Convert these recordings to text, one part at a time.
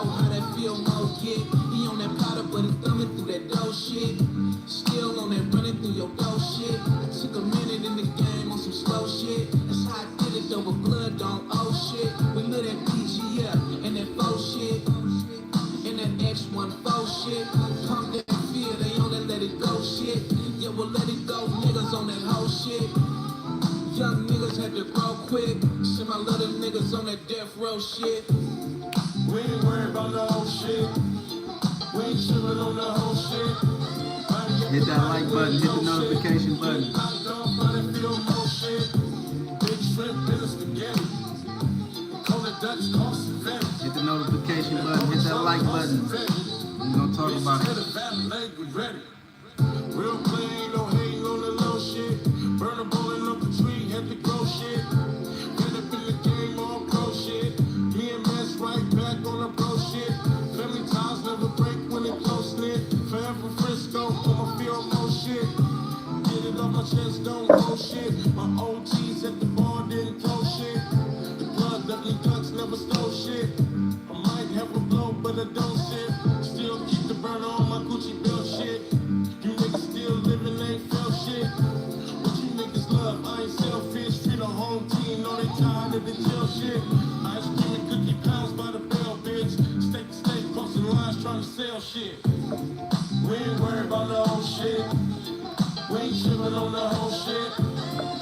know how that feel, more get. He on that powder, but he thumbing through that dough shit. Still on that running through your dough shit. I took a minute in the game on some slow shit. That's how I did it though, but blood don't owe shit. We live that PG, yeah, and that faux shit. And that X14 shit. Pump that feel, they on that let it go shit. Yeah, well let it go, niggas on that whole shit. Young niggas had to grow quick. Send my little niggas on that death row shit. We ain't worried about the whole shit. We ain't chillin' on the whole shit. Hit that like button, hit the notification button. Hit the notification button, hit that like button. We're gonna talk about it. Real clean, no hating on the low shit. Burn a bullet up the tree, had to grow shit. Get up in the game, all pro shit. EMS right back on the pro shit. Family ties never break when it close knit. Forever Frisco, I'ma feel more shit. Get it off my chest, don't hold shit. My OGs at the bar didn't throw shit. The blood left me guts, never stole shit. I might have a blow, but I don't sip. Still keep the burner on my Gucci bill shit. You niggas still living, ain't felt shit. What you niggas love, I ain't selfish. Treat a home team, know they tired of the jail shit. Ice cream and cookie pounds by the bell, bitch. State to state, crossing lines, trying to sell shit. We ain't worried about the whole shit. We ain't chillin' on the whole shit.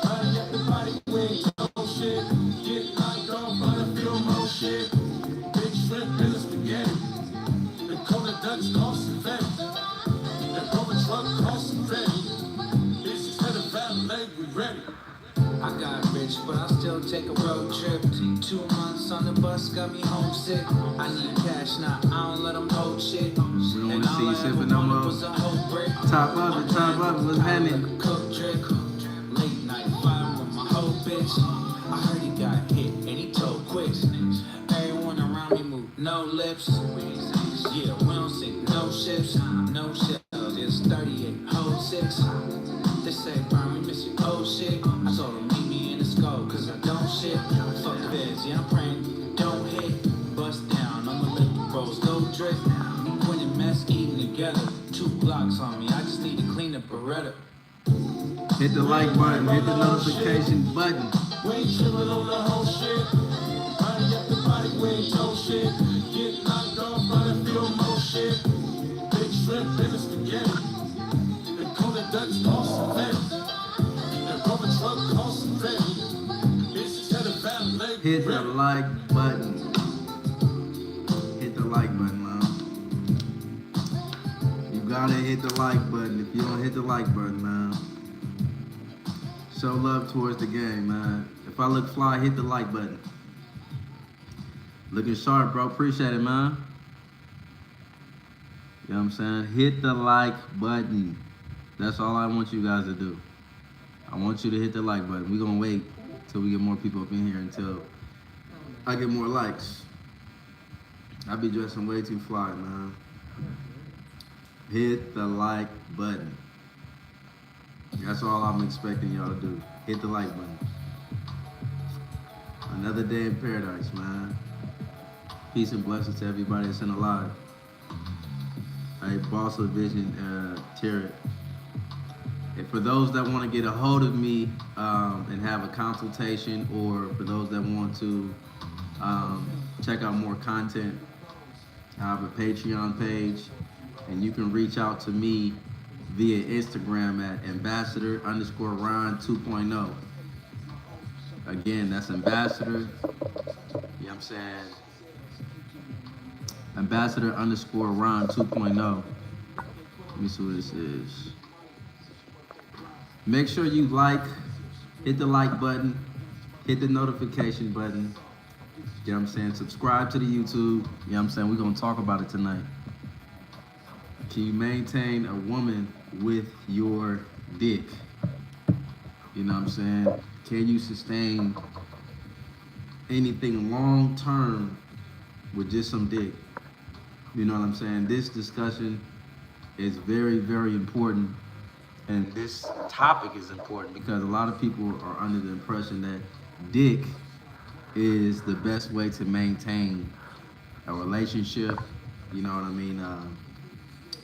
Body after body, we ain't told shit. Get knocked off, I done feel more shit. Big shrimp in the spaghetti. The Coda Dutch cost some vet. That Rover truck cost some vet. Bitch, instead of valet, we ready. I got rich, but I still take a road trip. 2 months on the bus got me homesick. I need cash now, I don't let them hold shit. We don't want to see you sipping no more. Top of it, what's happening? Cook drip, late night fire with my whole bitch. I heard he got hit and he told quits. Everyone around me move, no lips. Yeah, we don't sink no ships, no shit. It's 38, hold 6. They say, Brian, we miss your old shit. I told them, meet me in the scope, cause I don't shit. Fuck the beds, yeah, I'm praying, don't hit. Bust down, I'ma let the bros go drip. Me, Quinn and Mess eating together. 2 blocks on me, I just need to clean the Beretta. Hit the like button, hit the notification button. We ain't chillin' on the whole shit. Body after body, we ain't told shit. Get knocked off, I done feel more shit. Big shrimp in the spaghetti. The Coda Dutch cost some vet. The Rover truck cost some vet. Bitch, instead of valet, Hit the like button. Hit the like button, man. You gotta hit the like button. If you don't hit the like button, man, show love towards the game, man. If I look fly, hit the like button. Looking sharp, bro. Appreciate it, man. You know what I'm saying? Hit the like button. That's all I want you guys to do. I want you to hit the like button. We're gonna wait till we get more people up in here until I get more likes. I be dressing way too fly, man. Hit the like button. That's all I'm expecting y'all to do. Hit the like button. Another day in paradise, man. Peace and blessings to everybody that's in alive. Hey, Boss of Vision, Terry. And for those that want to get a hold of me and have a consultation, or for those that want to check out more content, I have a Patreon page, and you can reach out to me via Instagram at ambassador_Ron 2.0. Again, that's ambassador, you know what I'm saying? Ambassador_Ron 2.0. Let me see what this is. Make sure you like, hit the like button, hit the notification button. You know what I'm saying? Subscribe to the YouTube. You know what I'm saying? We're going to talk about it tonight. Can you maintain a woman with your dick? You know what I'm saying? Can you sustain anything long term with just some dick? You know what I'm saying? This discussion is very, very important. And this topic is important because a lot of people are under the impression that dick is the best way to maintain a relationship, you know what I mean?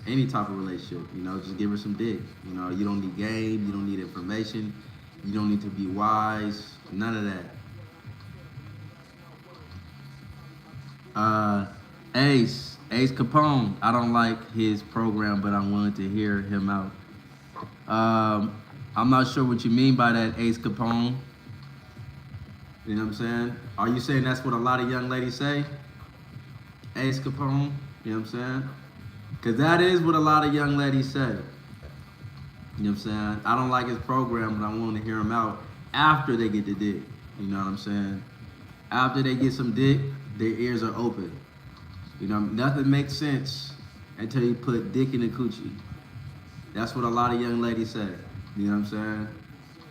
Any type of relationship, you know, just give her some dick. You know, you don't need game, you don't need information, you don't need to be wise, none of that. Ace Capone, I don't like his program, but I'm willing to hear him out. I'm not sure what you mean by that, Ace Capone. You know what I'm saying? Are you saying that's what a lot of young ladies say? Ace Capone? You know what I'm saying? Because that is what a lot of young ladies say. You know what I'm saying? I don't like his program, but I'm willing to hear him out after they get the dick. You know what I'm saying? After they get some dick, their ears are open. You know, nothing makes sense until you put dick in the coochie. That's what a lot of young ladies say. You know what I'm saying?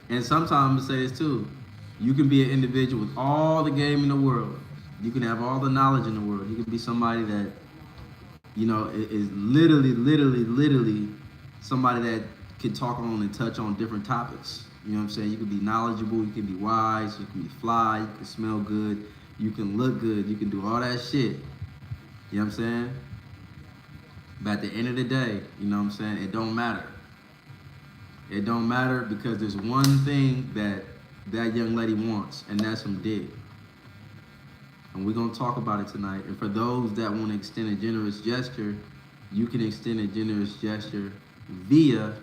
And sometimes I'm gonna say this too. You can be an individual with all the game in the world. You can have all the knowledge in the world. You can be somebody that, you know, is literally somebody that can talk on and touch on different topics. You know what I'm saying? You can be knowledgeable, you can be wise, you can be fly, you can smell good, you can look good, you can do all that shit. You know what I'm saying? But at the end of the day, you know what I'm saying, it don't matter. It don't matter because there's one thing that that young lady wants, and that's some dick. And we're gonna talk about it tonight. And for those that want to extend a generous gesture, you can extend a generous gesture via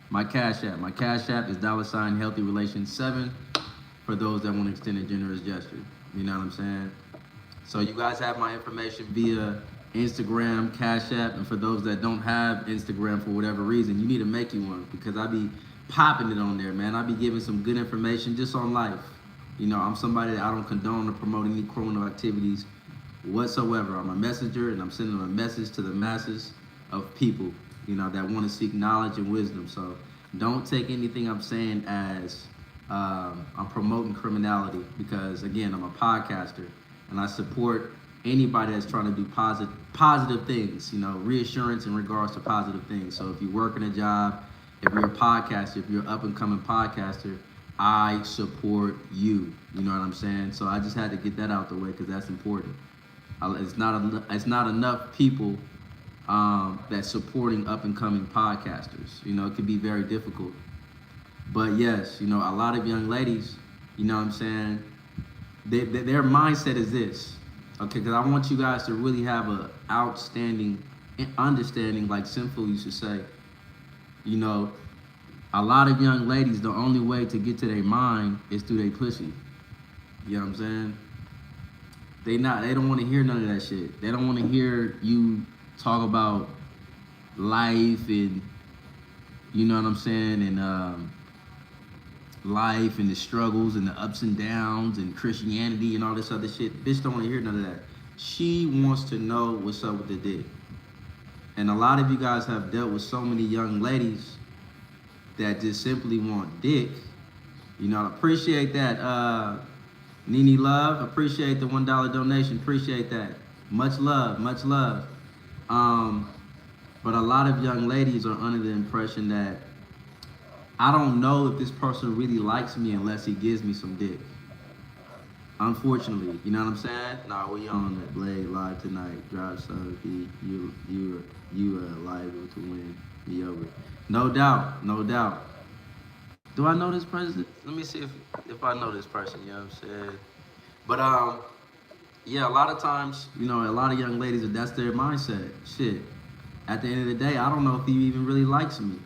my Cash App. My Cash App is $HealthyRelations7 for those that want to extend a generous gesture. You know what I'm saying? So you guys have my information via Instagram, Cash App, and for those that don't have Instagram for whatever reason, you need to make you one because I be popping it on there, man. I be giving some good information just on life. You know, I'm somebody that I don't condone or promote any criminal activities whatsoever. I'm a messenger and I'm sending a message to the masses of people, you know, that want to seek knowledge and wisdom. So don't take anything I'm saying as I'm promoting criminality because, again, I'm a podcaster and I support anybody that's trying to do positive things, you know, reassurance in regards to positive things. So if you work in a job, if you're a podcaster, if you're an up-and-coming podcaster, I support you. You know what I'm saying? So I just had to get that out the way because that's important. It's not enough people that's supporting up-and-coming podcasters. You know, it can be very difficult. But yes, you know, a lot of young ladies, you know what I'm saying, their mindset is this. Okay, because I want you guys to really have a outstanding understanding, like Sinful used to say. You know, a lot of young ladies, the only way to get to their mind is through their pussy. You know what I'm saying? They don't want to hear none of that shit. They don't want to hear you talk about life and, you know what I'm saying, and life and the struggles and the ups and downs and Christianity and all this other shit. Bitch don't want to hear none of that. She wants to know what's up with the dick. And a lot of you guys have dealt with so many young ladies that just simply want dick. You know, appreciate that. Nene Love, appreciate the $1 donation. Appreciate that. Much love, much love. But a lot of young ladies are under the impression that I don't know if this person really likes me unless he gives me some dick. Unfortunately, you know what I'm saying? Nah, we on that Blade live tonight. Drive Sub P. You are liable to win me over. No doubt, no doubt. Do I know this person? Let me see if I know this person, you know what I'm saying? But yeah, a lot of times, you know, a lot of young ladies, that's their mindset. Shit. At the end of the day, I don't know if he even really likes me.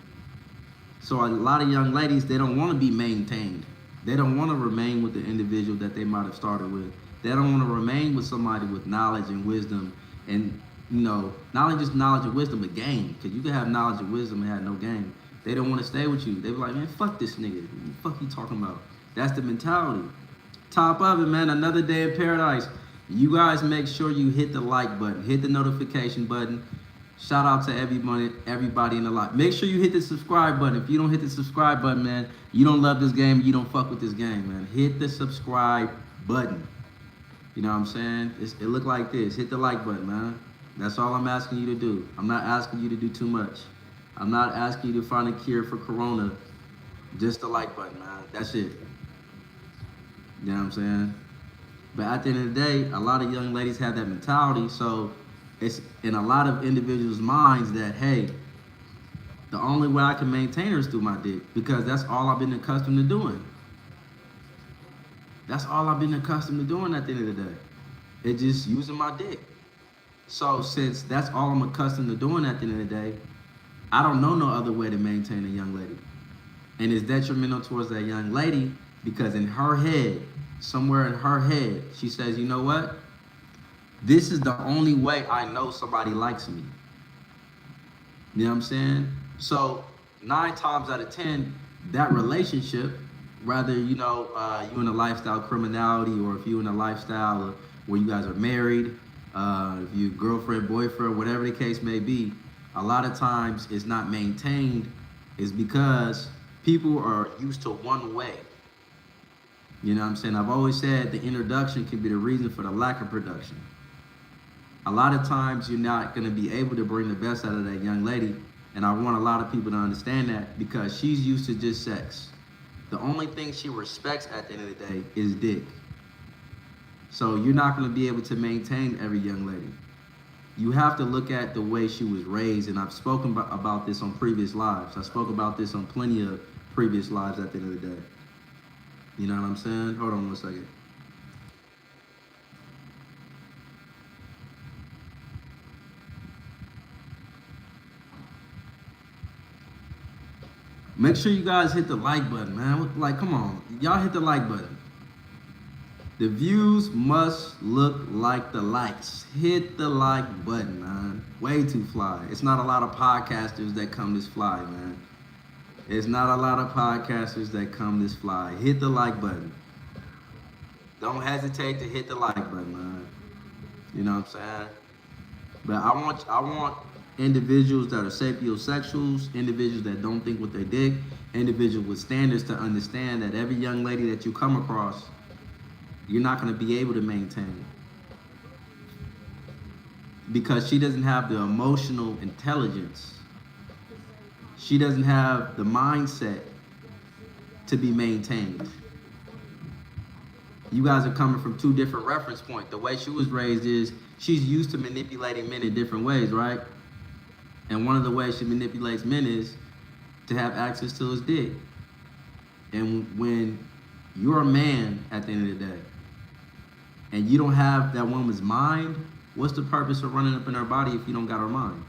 So a lot of young ladies, they don't want to be maintained. They don't want to remain with the individual that they might have started with. They don't want to remain with somebody with knowledge and wisdom and, you know, not only just knowledge and wisdom, but game. Because you can have knowledge and wisdom and have no game. They don't want to stay with you. They be like, man, fuck this nigga. What the fuck you talking about? That's the mentality. Top of it, man. Another day in paradise. You guys make sure you hit the like button. Hit the notification button. Shout out to everybody in the live. Make sure you hit the subscribe button. If you don't hit the subscribe button, man, you don't love this game. You don't fuck with this game, man. Hit the subscribe button. You know what I'm saying? It look like this. Hit the like button, man. That's all I'm asking you to do. I'm not asking you to do too much. I'm not asking you to find a cure for Corona. Just the like button, man. That's it. You know what I'm saying? But at the end of the day, a lot of young ladies have that mentality. So it's in a lot of individuals' minds that, hey, the only way I can maintain her is through my dick because that's all I've been accustomed to doing. That's all I've been accustomed to doing at the end of the day. It's just using my dick. So since that's all I'm accustomed to doing at the end of the day, I don't know no other way to maintain a young lady. And it's detrimental towards that young lady because in her head, somewhere in her head, she says, you know what? This is the only way I know somebody likes me. You know what I'm saying? So 9 times out of 10, that relationship, whether you in a lifestyle criminality or if you in a lifestyle where you guys are married, if you girlfriend, boyfriend, whatever the case may be, a lot of times it's not maintained is because people are used to one way. You know what I'm saying? I've always said the introduction can be the reason for the lack of production. A lot of times you're not going to be able to bring the best out of that young lady. And I want a lot of people to understand that because she's used to just sex. The only thing she respects at the end of the day is dick. So you're not going to be able to maintain every young lady. You have to look at the way she was raised. And I've spoken about this on previous lives. I spoke about this on plenty of previous lives at the end of the day. You know what I'm saying? Hold on one second. Make sure you guys hit the like button, man. Like, come on. Y'all hit the like button. The views must look like the likes. Hit the like button, man. Way too fly. It's not a lot of podcasters that come this fly, man. It's not a lot of podcasters that come this fly. Hit the like button. Don't hesitate to hit the like button, man. You know what I'm saying? But I want individuals that are sapiosexuals, individuals that don't think with their dick, individuals with standards to understand that every young lady that you come across, you're not going to be able to maintain. Because she doesn't have the emotional intelligence. She doesn't have the mindset to be maintained. You guys are coming from 2 different reference points. The way she was raised is she's used to manipulating men in different ways, right? And one of the ways she manipulates men is to have access to his dick. And when you're a man at the end of the day, and you don't have that woman's mind, what's the purpose of running up in her body if you don't got her mind?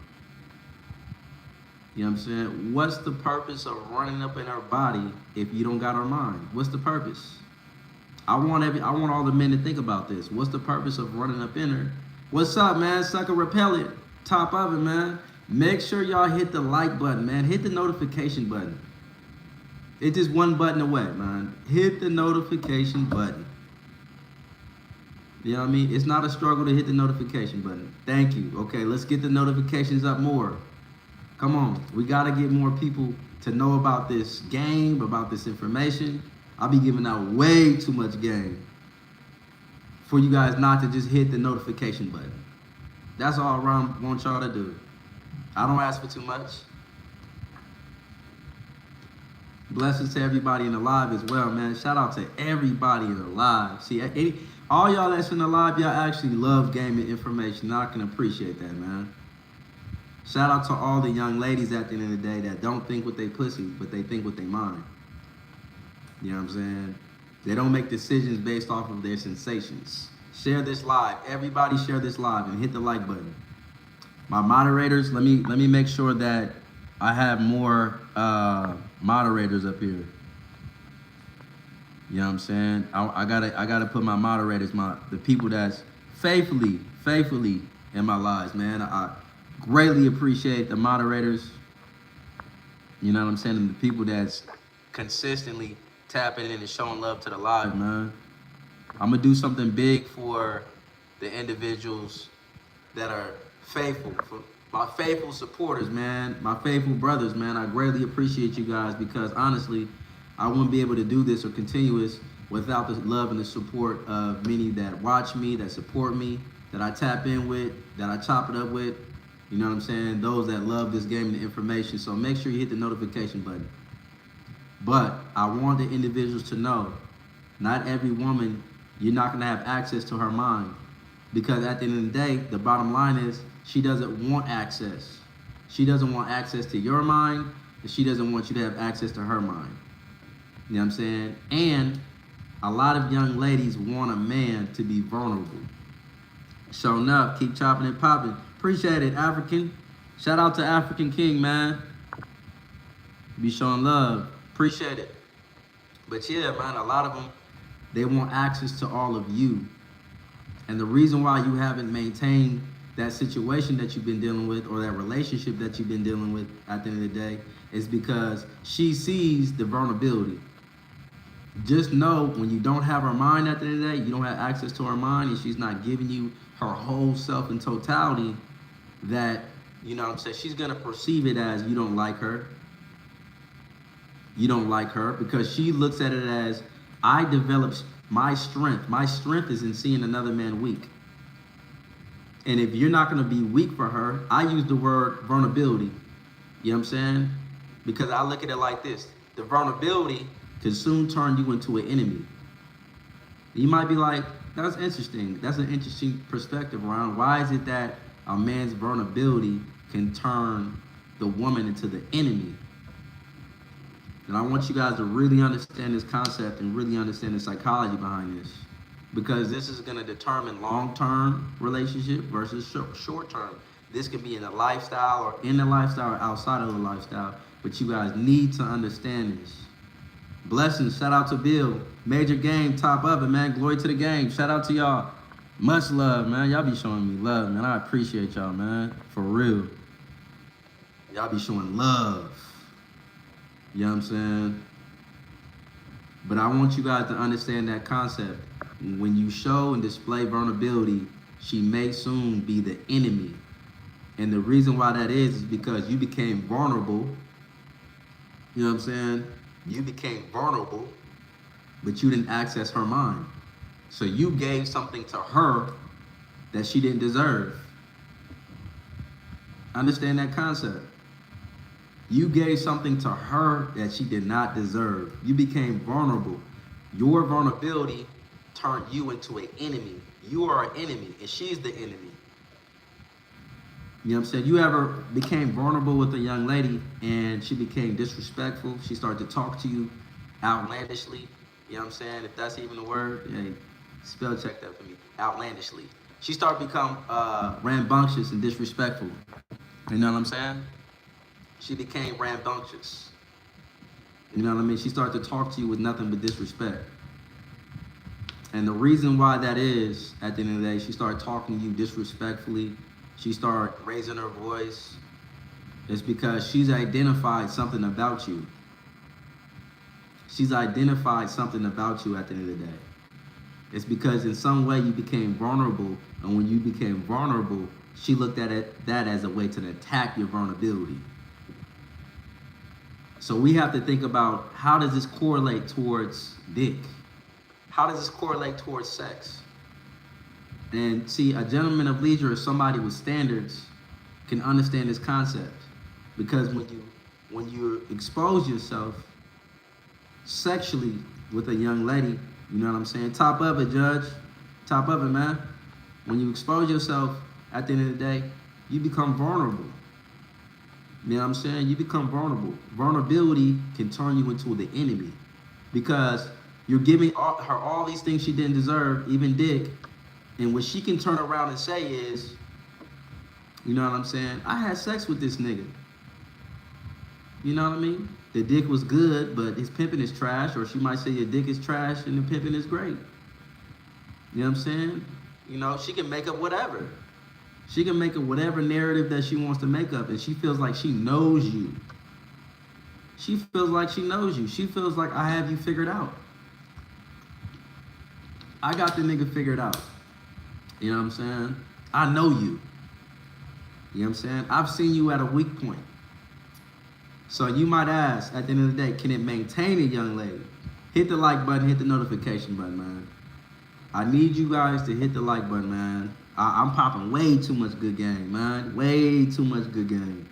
You know what I'm saying? What's the purpose of running up in her body if you don't got her mind? What's the purpose? I want all the men to think about this. What's the purpose of running up in her? What's up, man? Sucker repellent. Top of it, man. Make sure y'all hit the like button, man. Hit the notification button. It's just one button away, man. Hit the notification button. You know what I mean? It's not a struggle to hit the notification button. Thank you. Okay, let's get the notifications up more. Come on. We got to get more people to know about this game, about this information. I'll be giving out way too much game for you guys not to just hit the notification button. That's all I want y'all to do. I don't ask for too much. Blessings to everybody in the live as well, man. Shout out to everybody in the live. See, all y'all that's in the live, y'all actually love gaming information. I can appreciate that, man. Shout out to all the young ladies at the end of the day that don't think with their pussy, but they think with their mind. You know what I'm saying? They don't make decisions based off of their sensations. Share this live. Everybody share this live and hit the like button. My moderators, let me make sure that I have more moderators up here. You know what I'm saying? I gotta put my moderators, the people that's faithfully in my lives, man. I greatly appreciate the moderators. You know what I'm saying? And the people that's consistently tapping in and showing love to the live, man. I'm gonna do something big for the individuals that are faithful, for my faithful supporters, man, my faithful brothers, man. I greatly appreciate you guys because honestly, I wouldn't be able to do this or continue this without the love and the support of many that watch me, that support me, that I tap in with, that I chop it up with. You know what I'm saying? Those that love this game and the information. So make sure you hit the notification button. But I want the individuals to know, not every woman You're not gonna have access to her mind. Because at the end of the day, the bottom line is she doesn't want access. She doesn't want access to your mind, and she doesn't want you to have access to her mind. You know what I'm saying? And a lot of young ladies want a man to be vulnerable. Sure enough, keep chopping and popping. Appreciate it, African. Shout out to African King, man. Be showing love. Appreciate it. But yeah, man, a lot of them, they want access to all of you. And the reason why you haven't maintained that situation that you've been dealing with, or that relationship that you've been dealing with at the end of the day, is because she sees the vulnerability. Just know, when you don't have her mind at the end of the day, you don't have access to her mind, and she's not giving you her whole self in totality, that, you know what I'm saying, she's gonna perceive it as you don't like her. You don't like her because she looks at it as, I developed my strength. My strength is in seeing another man weak. And if you're not gonna be weak for her, I use the word vulnerability. You know what I'm saying? Because I look at it like this. The vulnerability can soon turn you into an enemy. You might be like, that's interesting. That's an interesting perspective around why is it that a man's vulnerability can turn the woman into the enemy? And I want you guys to really understand this concept and really understand the psychology behind this. Because this is gonna determine long-term relationship versus short-term. This can be in a lifestyle or in the lifestyle or outside of the lifestyle, but you guys need to understand this. Blessings, shout out to Bill. Major game, top of it, man. Glory to the game. Shout out to y'all. Much love, man. Y'all be showing me love, man. I appreciate y'all, man. For real. Y'all be showing love. You know what I'm saying? But I want you guys to understand that concept. When you show and display vulnerability, she may soon be the enemy. And the reason why that is because you became vulnerable. You know what I'm saying? You became vulnerable, but you didn't access her mind. So you gave something to her that she didn't deserve. Understand that concept. You gave something to her that she did not deserve. You became vulnerable. Your vulnerability turned you into an enemy. You are an enemy, and she's the enemy. You know what I'm saying? You ever became vulnerable with a young lady and she became disrespectful? She started to talk to you outlandishly. You know what I'm saying? If that's even a word, hey, spell check that for me. Outlandishly. She started to become rambunctious and disrespectful. You know what I'm saying? She became rambunctious. You know what I mean? She started to talk to you with nothing but disrespect. And the reason why that is, at the end of the day, she started talking to you disrespectfully. She started raising her voice. It's because she's identified something about you. She's identified something about you at the end of the day. It's because in some way you became vulnerable, and when you became vulnerable, she looked at that as a way to attack your vulnerability. So we have to think about, how does this correlate towards dick? How does this correlate towards sex? And see, a gentleman of leisure or somebody with standards can understand this concept. Because when you expose yourself sexually with a young lady, you know what I'm saying? Top of it, Judge. Top of it, man. When you expose yourself, at the end of the day, you become vulnerable. You know what I'm saying? You become vulnerable. Vulnerability can turn you into the enemy. Because you're giving her all these things she didn't deserve, even dick. And what she can turn around and say is, you know what I'm saying? I had sex with this nigga. You know what I mean? The dick was good, but his pimping is trash. Or she might say your dick is trash and the pimping is great. You know what I'm saying? You know, she can make up whatever. She can make up whatever narrative that she wants to make up. And she feels like she knows you. She feels like she knows you. She feels like I have you figured out. I got the nigga figured out. You know what I'm saying? I know you. You know what I'm saying? I've seen you at a weak point. So you might ask, at the end of the day, can it maintain a young lady? Hit the like button, hit the notification button, man. I need you guys to hit the like button, man. I'm popping way too much good game, man. Way too much good game.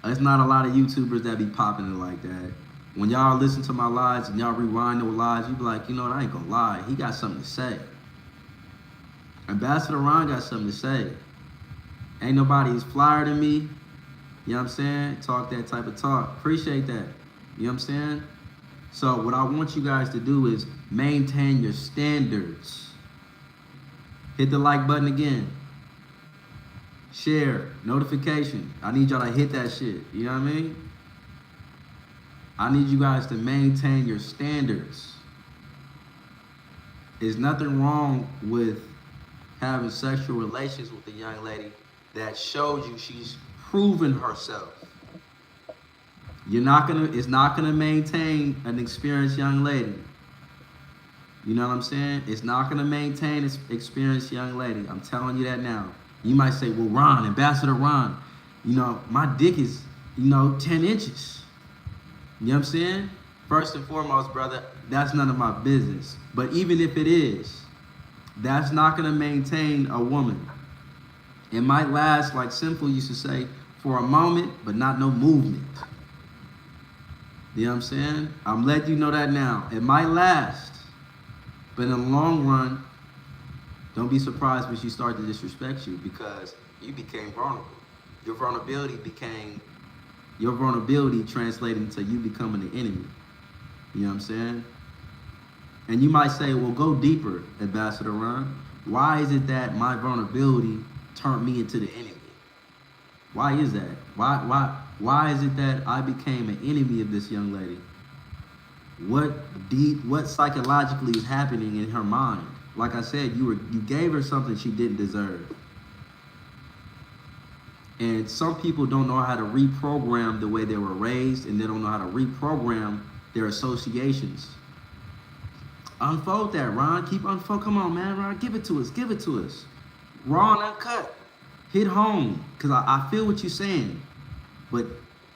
There's not a lot of YouTubers that be popping it like that. When y'all listen to my lives and y'all rewind those lives, you be like, you know what, I ain't gonna lie. He got something to say. Ambassador Ron got something to say. Ain't nobody is flyer than me. You know what I'm saying? Talk that type of talk. Appreciate that. You know what I'm saying? So what I want you guys to do is maintain your standards. Hit the like button again. Share, notification. I need y'all to hit that shit. You know what I mean? I need you guys to maintain your standards. There's nothing wrong with having sexual relations with a young lady that shows you she's proven herself. It's not gonna maintain an experienced young lady. You know what I'm saying? It's not gonna maintain an experienced young lady. I'm telling you that now. You might say, well, Ron, Ambassador Ron, you know, my dick is, 10 inches. You know what I'm saying? First and foremost, brother, that's none of my business. But even if it is, that's not gonna maintain a woman. It might last, like Simple used to say, for a moment, but not no movement. You know what I'm saying? I'm letting you know that now. It might last, but in the long run, don't be surprised when she started to disrespect you because you became vulnerable. Your vulnerability translated into you becoming the enemy. You know what I'm saying? And you might say, well, go deeper, Ambassador Ron. Why is it that my vulnerability turned me into the enemy? Why is that? Why is it that I became an enemy of this young lady? What psychologically is happening in her mind? Like I said, you gave her something she didn't deserve. And some people don't know how to reprogram the way they were raised, and they don't know how to reprogram their associations. Unfold that, Ron. Come on, man, Ron. Give it to us. Raw and uncut. Hit home, because I feel what you're saying, but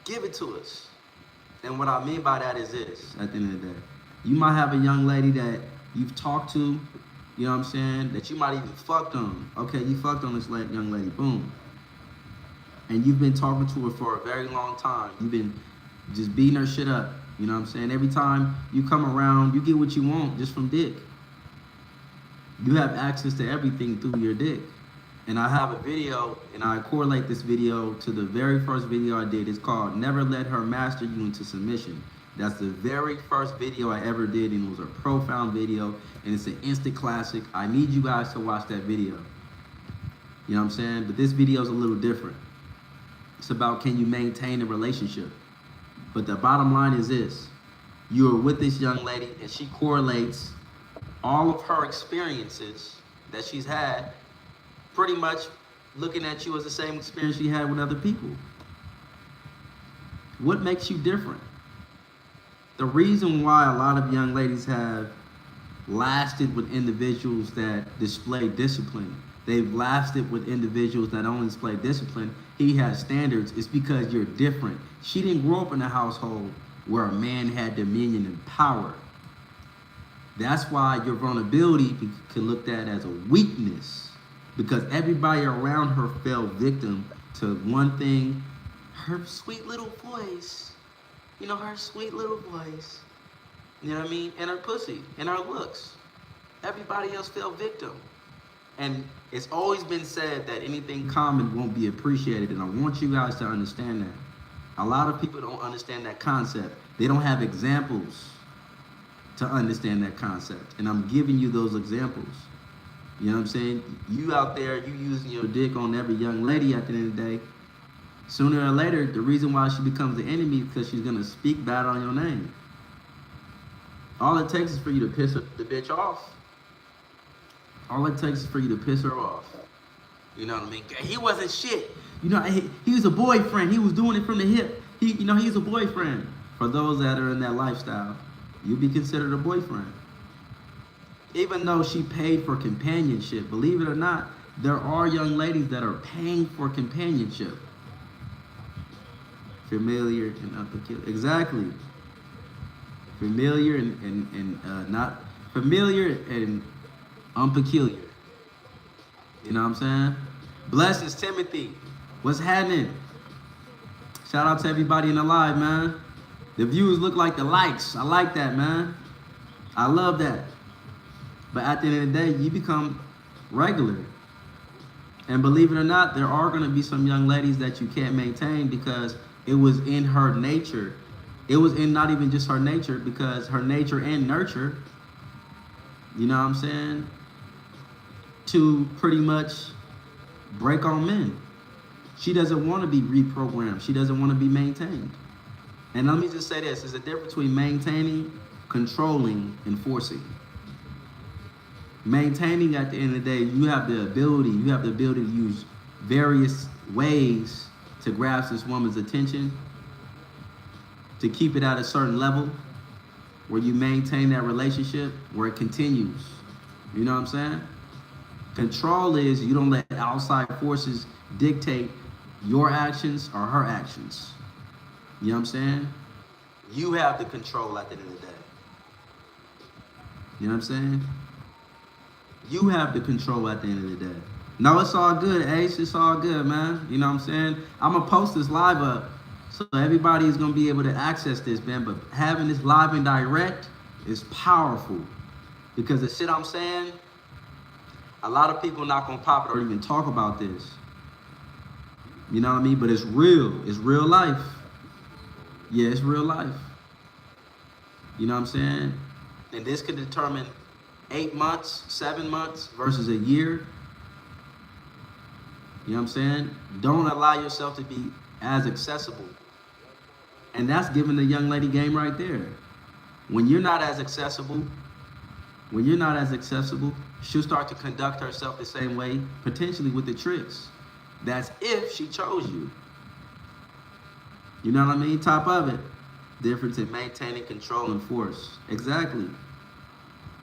give it to us. And what I mean by that is this, at the end of the day. You might have a young lady that you've talked to, you know what I'm saying, that you might even fucked on. Okay, you fucked on this young lady, boom. And you've been talking to her for a very long time. You've been just beating her shit up, you know what I'm saying? Every time you come around, you get what you want just from dick. You have access to everything through your dick. And I have a video, and I correlate this video to the very first video I did. It's called Never Let Her Master You Into Submission. That's the very first video I ever did, and it was a profound video, and it's an instant classic. I need you guys to watch that video. You know what I'm saying? But this video is a little different. It's about, can you maintain a relationship? But the bottom line is this. You're with this young lady, and she correlates all of her experiences that she's had pretty much looking at you as the same experience she had with other people. What makes you different? The reason why a lot of young ladies have lasted with individuals that display discipline, they've lasted with individuals that only display discipline, he has standards, is because you're different. She didn't grow up in a household where a man had dominion and power. That's why your vulnerability can look at as a weakness, because everybody around her fell victim to one thing, her sweet little voice. You know, her sweet little voice. You know what I mean? And her pussy, and her looks. Everybody else fell victim. And it's always been said that anything common won't be appreciated, and I want you guys to understand that. A lot of people don't understand that concept. They don't have examples to understand that concept, and I'm giving you those examples. You know what I'm saying? You out there, you using your dick on every young lady at the end of the day. Sooner or later, the reason why she becomes the enemy is because she's going to speak bad on your name. All it takes is for you to piss the bitch off. All it takes is for you to piss her off. You know what I mean? He wasn't shit. You know, he was a boyfriend. He was doing it from the hip. He's a boyfriend. For those that are in that lifestyle, you'll be considered a boyfriend. Even though she paid for companionship, believe it or not, there are young ladies that are paying for companionship. Familiar and unpeculiar. Exactly. Familiar and not familiar and unpeculiar. You know what I'm saying? Blessings, Timothy. What's happening? Shout out to everybody in the live, man. The views look like the likes. I like that, man. I love that. But at the end of the day, you become regular. And believe it or not, there are going to be some young ladies that you can't maintain because it was in her nature. It was in not even just her nature, because her nature and nurture, you know what I'm saying, to pretty much break on men. She doesn't want to be reprogrammed. She doesn't want to be maintained. And let me just say this, there's a difference between maintaining, controlling, and forcing. Maintaining, at the end of the day, you have the ability to use various ways to grasp this woman's attention, to keep it at a certain level where you maintain that relationship, where it continues. You know what I'm saying? Control is you don't let outside forces dictate your actions or her actions. You know what I'm saying? You have the control at the end of the day. You know what I'm saying? You have the control at the end of the day. No, it's all good, Ace. It's all good, man. You know what I'm saying? I'm going to post this live up so everybody is going to be able to access this, man. But having this live and direct is powerful. Because the shit I'm saying, a lot of people not going to pop it or even talk about this. You know what I mean? But it's real. It's real life. Yeah, it's real life. You know what I'm saying? And this could determine 8 months, 7 months versus a year. You know what I'm saying? Don't allow yourself to be as accessible. And that's giving the young lady game right there. When you're not as accessible, she'll start to conduct herself the same way, potentially with the tricks. That's if she chose you. You know what I mean? Top of it. Difference in maintaining control and force. Exactly.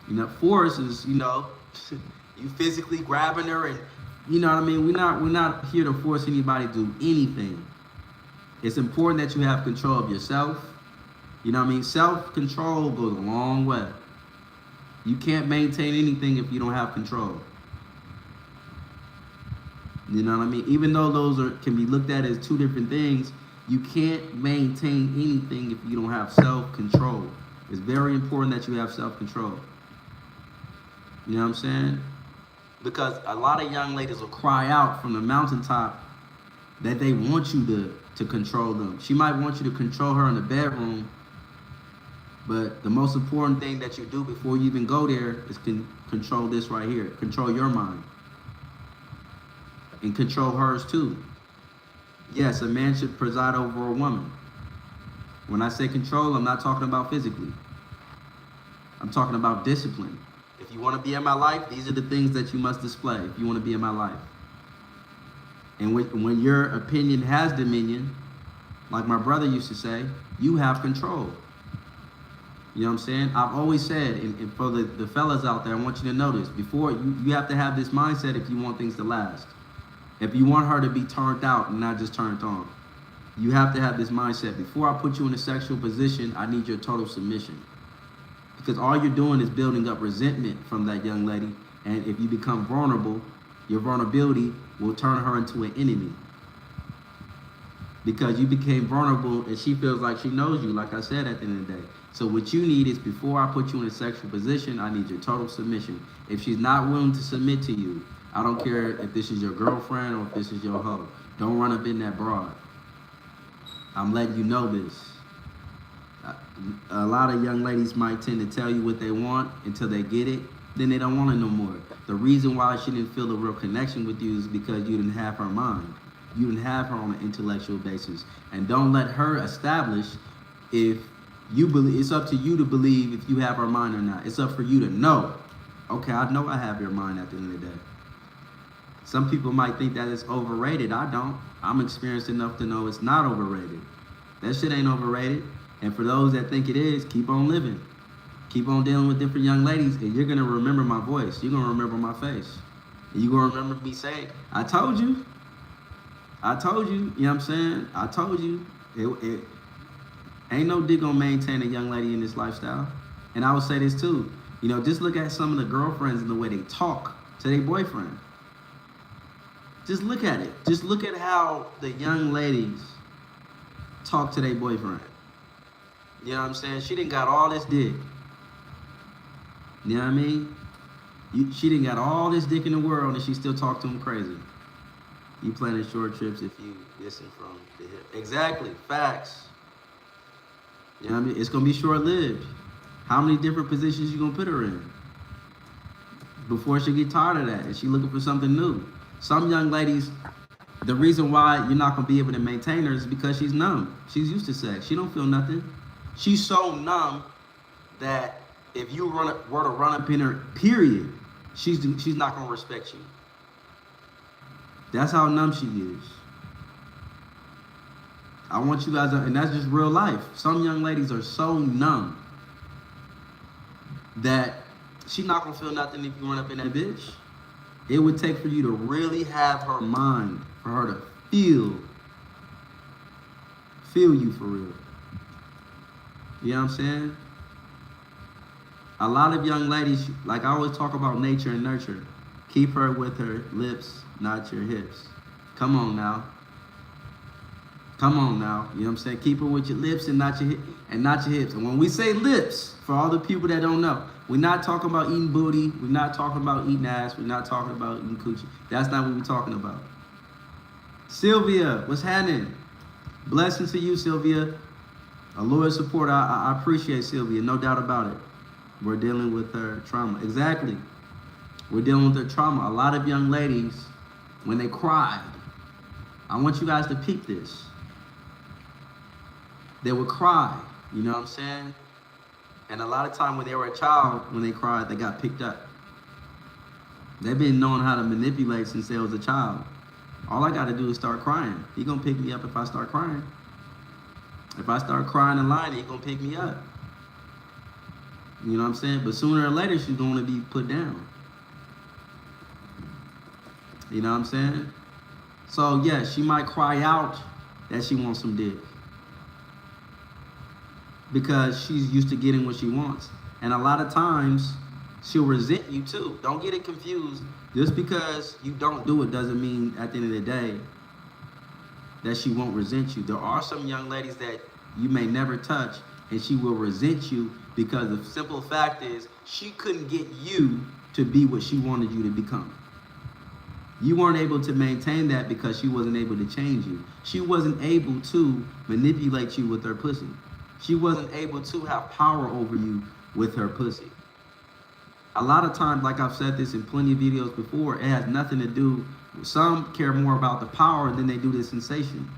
You know, force is, you know, you physically grabbing her and, you know what I mean? We're not here to force anybody to do anything. It's important that you have control of yourself. You know what I mean? Self-control goes a long way. You can't maintain anything if you don't have control. You know what I mean? Even though those can be looked at as two different things, you can't maintain anything if you don't have self-control. It's very important that you have self-control. You know what I'm saying? Because a lot of young ladies will cry out from the mountaintop that they want you to control them. She might want you to control her in the bedroom, but the most important thing that you do before you even go there is control this right here. Control your mind. And control hers too. Yes, a man should preside over a woman. When I say control, I'm not talking about physically. I'm talking about discipline. If you want to be in my life, these are the things that you must display if you want to be in my life. And when your opinion has dominion, like my brother used to say, you have control. You know what I'm saying? I've always said, and for the fellas out there, I want you to know this. Before, you have to have this mindset if you want things to last. If you want her to be turned out and not just turned on, you have to have this mindset. Before I put you in a sexual position, I need your total submission. Because all you're doing is building up resentment from that young lady. And if you become vulnerable, your vulnerability will turn her into an enemy. Because you became vulnerable and she feels like she knows you, like I said at the end of the day. So what you need is, before I put you in a sexual position, I need your total submission. If she's not willing to submit to you, I don't care if this is your girlfriend or if this is your hoe. Don't run up in that broad. I'm letting you know this. A lot of young ladies might tend to tell you what they want until they get it. Then they don't want it no more. The reason why she didn't feel a real connection with you is because you didn't have her mind. You didn't have her on an intellectual basis. And don't let her establish if you believe. It's up to you to believe if you have her mind or not. It's up for you to know. Okay, I know I have your mind at the end of the day. Some people might think that it's overrated. I don't. I'm experienced enough to know it's not overrated. That shit ain't overrated. And for those that think it is, keep on living. Keep on dealing with different young ladies, and you're going to remember my voice. You're going to remember my face. And you're going to remember me saying, I told you. I told you. You know what I'm saying? I told you. It ain't no dig on maintain a young lady in this lifestyle. And I would say this too. You know, just look at some of the girlfriends and the way they talk to their boyfriend. Just look at it. Just look at how the young ladies talk to their boyfriend. You know what I'm saying? She done got all this dick. You know what I mean? She done got all this dick in the world and she still talk to him crazy. You planning short trips if you listen from the hip. Exactly. Facts. You know what I mean? It's going to be short-lived. How many different positions you going to put her in? Before she get tired of that and she looking for something new. Some young ladies, the reason why you're not going to be able to maintain her is because she's numb. She's used to sex. She don't feel nothing. She's so numb that if you were to run up in her, period, she's not going to respect you. That's how numb she is. I want you guys to, and that's just real life. Some young ladies are so numb that she's not gonna feel nothing if you run up in that bitch. It would take for you to really have her mind, for her to feel you for real. You know what I'm saying? A lot of young ladies, like I always talk about nature and nurture. Keep her with her lips, not your hips. Come on now. Come on now. You know what I'm saying? Keep her with your lips and not your hips. And when we say lips, for all the people that don't know, we're not talking about eating booty. We're not talking about eating ass. We're not talking about eating coochie. That's not what we're talking about. Sylvia, what's happening? Blessings to you, Sylvia. A loyal supporter. I appreciate Sylvia, no doubt about it. We're dealing with her trauma. Exactly. We're dealing with her trauma. A lot of young ladies, when they cried, I want you guys to peep this. They would cry, you know what I'm saying? And a lot of time when they were a child, when they cried, they got picked up. They've been knowing how to manipulate since they was a child. All I gotta do is start crying. He gonna pick me up if I start crying. If I start crying and lying, he gonna pick me up. You know what I'm saying? But sooner or later, she's gonna be put down. You know what I'm saying? So yeah, she might cry out that she wants some dick, because she's used to getting what she wants. And a lot of times, she'll resent you too. Don't get it confused. Just because you don't do it doesn't mean at the end of the day that she won't resent you. There are some young ladies that you may never touch and she will resent you because the simple fact is she couldn't get you to be what she wanted you to become. You weren't able to maintain that because she wasn't able to change you. She wasn't able to manipulate you with her pussy. She wasn't able to have power over you with her pussy. A lot of times, like I've said this in plenty of videos before, it has nothing to do, some care more about the power than they do the sensation.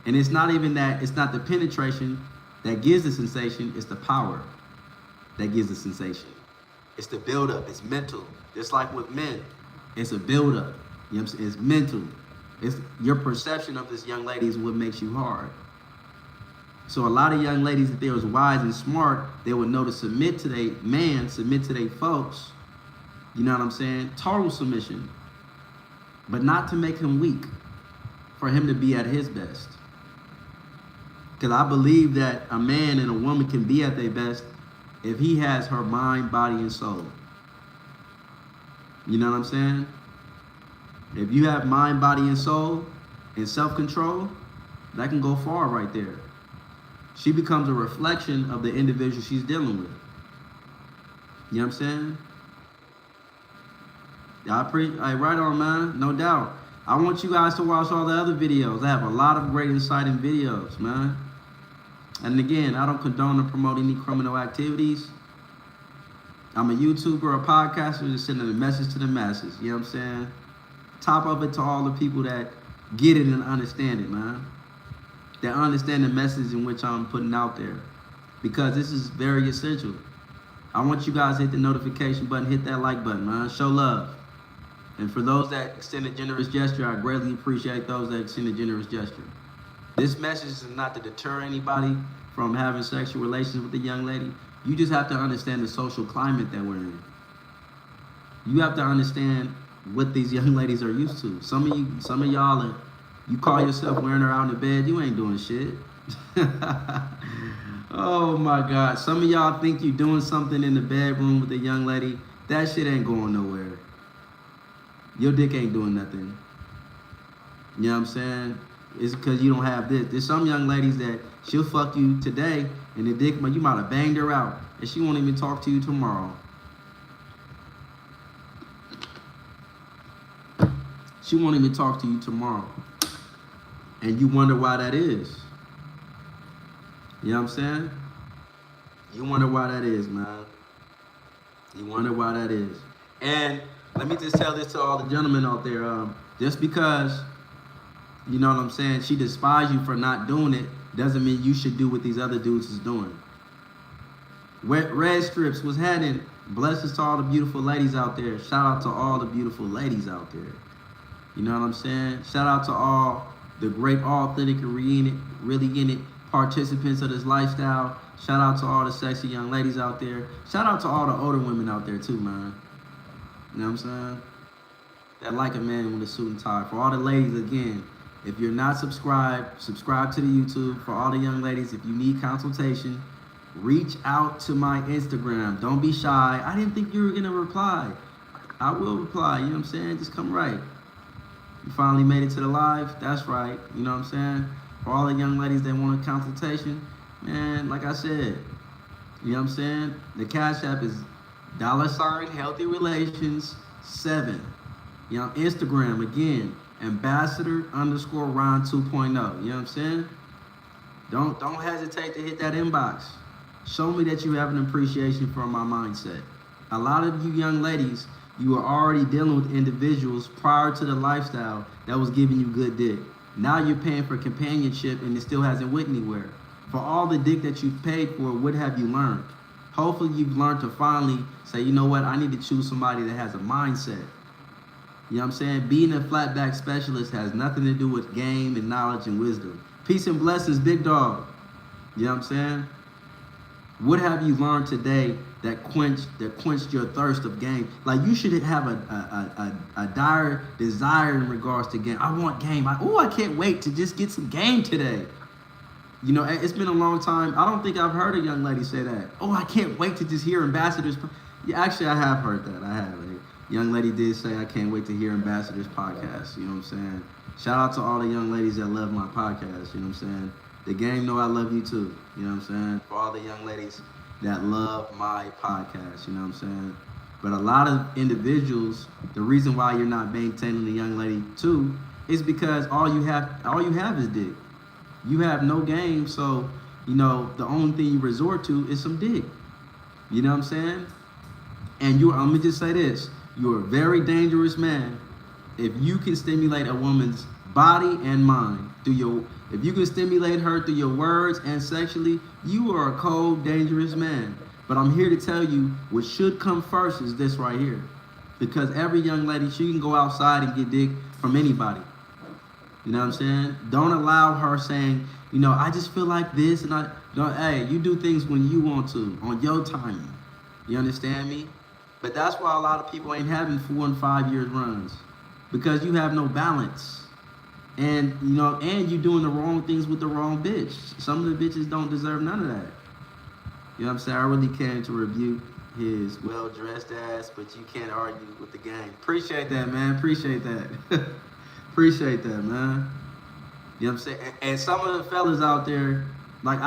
And it's not even that, it's not the penetration that gives the sensation, it's the power that gives the sensation. It's the buildup, it's mental. Just like with men, it's a buildup. You know what I'm saying? It's mental. It's your perception of this young lady is what makes you hard. So a lot of young ladies, if they was wise and smart, they would know to submit to their man, submit to their folks. You know what I'm saying? Total submission. But not to make him weak, for him to be at his best. Because I believe that a man and a woman can be at their best if he has her mind, body, and soul. You know what I'm saying? If you have mind, body, and soul, and self-control, that can go far right there. She becomes a reflection of the individual she's dealing with. You know what I'm saying? Right on, man. No doubt. I want you guys to watch all the other videos. I have a lot of great inciting videos, man. And again, I don't condone or promote any criminal activities. I'm a YouTuber, a podcaster, just sending a message to the masses. You know what I'm saying? Top of it to all the people that get it and understand it, man. That understand the message in which I'm putting out there. Because this is very essential. I want you guys to hit the notification button, hit that like button, man. Show love. And for those that extend a generous gesture, I greatly appreciate those that extend a generous gesture. This message is not to deter anybody from having sexual relations with a young lady. You just have to understand the social climate that we're in. You have to understand what these young ladies are used to. Some of y'all, you call yourself wearing her out in the bed, you ain't doing shit. Oh my God. Some of y'all think you're doing something in the bedroom with a young lady. That shit ain't going nowhere. Your dick ain't doing nothing. You know what I'm saying? It's because you don't have this. There's some young ladies that she'll fuck you today, and the dick, but you might have banged her out, and she won't even talk to you tomorrow. She won't even talk to you tomorrow. And you wonder why that is. You know what I'm saying? You wonder why that is, man. You wonder why that is. And let me just tell this to all the gentlemen out there. Just because, you know what I'm saying, she despises you for not doing it, doesn't mean you should do what these other dudes is doing. Red Strips was heading. Blessings to all the beautiful ladies out there. Shout out to all the beautiful ladies out there. You know what I'm saying? Shout out to all the great, authentic, and really in it participants of this lifestyle. Shout out to all the sexy young ladies out there. Shout out to all the older women out there too, man. You know what I'm saying? That like a man with a suit and tie. For all the ladies, again, if you're not subscribed, subscribe to the YouTube. For all the young ladies, if you need consultation, reach out to my Instagram. Don't be shy. I didn't think you were gonna reply. I will reply, you know what I'm saying? Just come right. You finally made it to the live? That's right. You know what I'm saying? For all the young ladies that want a consultation, man, like I said, you know what I'm saying? The Cash App is $Healthy Relations 7. You know, Instagram, again, Ambassador_Ron 2.0. You know what I'm saying? Don't hesitate to hit that inbox. Show me that you have an appreciation for my mindset. A lot of you young ladies, you are already dealing with individuals prior to the lifestyle that was giving you good dick. Now you're paying for companionship and it still hasn't went anywhere. For all the dick that you've paid for, what have you learned? Hopefully you've learned to finally say, you know what, I need to choose somebody that has a mindset. You know what I'm saying? Being a flatback specialist has nothing to do with game and knowledge and wisdom. Peace and blessings, big dog. You know what I'm saying? What have you learned today that quenched your thirst of game? Like, you should have a dire desire in regards to game. I want game. I can't wait to just get some game today. You know, it's been a long time. I don't think I've heard a young lady say that. Oh, I can't wait to just hear Ambassadors. Yeah, actually, I have heard that. I have. A young lady did say, I can't wait to hear Ambassadors podcast. You know what I'm saying? Shout out to all the young ladies that love my podcast. You know what I'm saying? The game know I love you too. You know what I'm saying? For all the young ladies that love my podcast. You know what I'm saying? But a lot of individuals, the reason why you're not maintaining the young lady too is because all you have is dick. You have no game, so, you know, the only thing you resort to is some dick. You know what I'm saying? And I'm gonna just say this, you're a very dangerous man if you can stimulate a woman's body and mind if you can stimulate her through your words and sexually, you are a cold, dangerous man. But I'm here to tell you what should come first is this right here. Because every young lady, she can go outside and get dick from anybody. You know what I'm saying? Don't allow her saying, you know, I just feel like this and hey, you do things when you want to, on your timing. You understand me? But that's why a lot of people ain't having 4 and 5 year runs. Because you have no balance. And, you know, and you're doing the wrong things with the wrong bitch. Some of the bitches don't deserve none of that. You know what I'm saying? I really came to rebuke his well-dressed ass, but you can't argue with the gang. Appreciate that, man. Appreciate that. Appreciate that, man. You know what I'm saying? And some of the fellas out there, like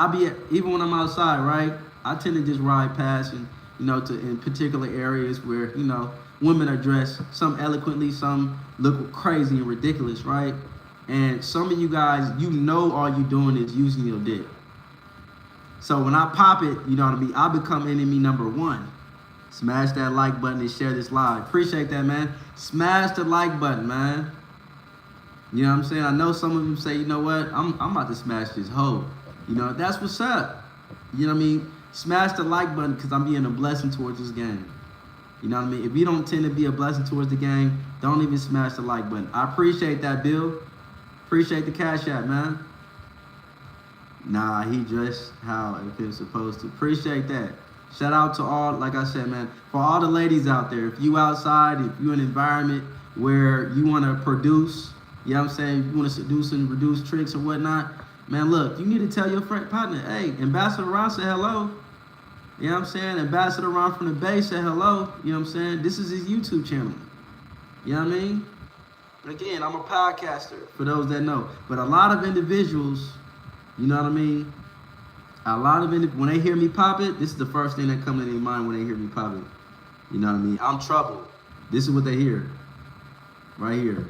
even when I'm outside, right? I tend to just ride past and, you know, in particular areas where, you know, women are dressed, some eloquently, some look crazy and ridiculous, right? And some of you guys, you know all you doing is using your dick. So when I pop it, you know what I mean, I become enemy number 1. Smash that like button and share this live. Appreciate that, man. Smash the like button, man. You know what I'm saying? I know some of them say, you know what, I'm about to smash this hoe. You know, that's what's up. You know what I mean? Smash the like button because I'm being a blessing towards this game. You know what I mean? If you don't tend to be a blessing towards the game, don't even smash the like button. I appreciate that, Bill. Appreciate the Cash App, man. Nah, he dressed how it was supposed to. Appreciate that. Shout out to all, like I said, man, for all the ladies out there. If you outside, if you in an environment where you want to produce, you know what I'm saying, if you want to seduce and reduce tricks or whatnot, man, look, you need to tell your friend, partner, hey, Ambassador Ron said hello. You know what I'm saying? Ambassador Ron from the Bay said hello. You know what I'm saying? This is his YouTube channel. You know what I mean? And again, I'm a podcaster, for those that know. But a lot of individuals, you know what I mean? A lot of when they hear me pop it, this is the first thing that comes to their mind when they hear me pop it. You know what I mean? I'm trouble. This is what they hear. Right here.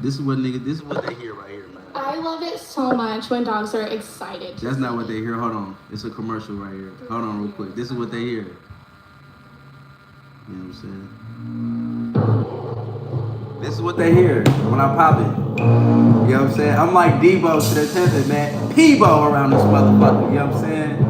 This is what they hear right here, man. I love it so much when dogs are excited. That's not what they hear. Hold on. It's a commercial right here. Hold on real quick. This is what they hear. You know what I'm saying? This is what they hear when I pop it. You know what I'm saying? I'm like Debo to the 10th, man. Peebo around this motherfucker. You know what I'm saying?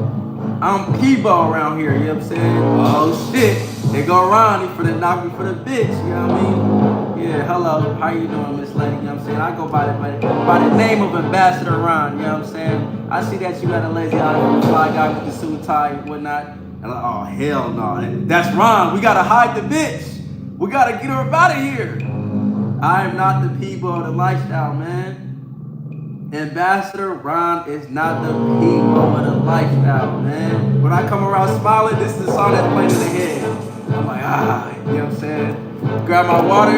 I'm Peebo around here. You know what I'm saying? Oh shit. They go around me for the knock me for the bitch. You know what I mean? Yeah, hello. How you doing, Miss Lady? You know what I'm saying? I go by the name of Ambassador Ron. You know what I'm saying? I see that you got a lazy eye from the fly guy with the suit tie and whatnot. And I'm like, oh, hell no. That's Ron. We got to hide the bitch. We got to get her out of here. I am not the people of the lifestyle, man. Ambassador Ron is not the people of the lifestyle, man. When I come around smiling, this is the song that's playing in the head. I'm like, you know what I'm saying? Grab my water.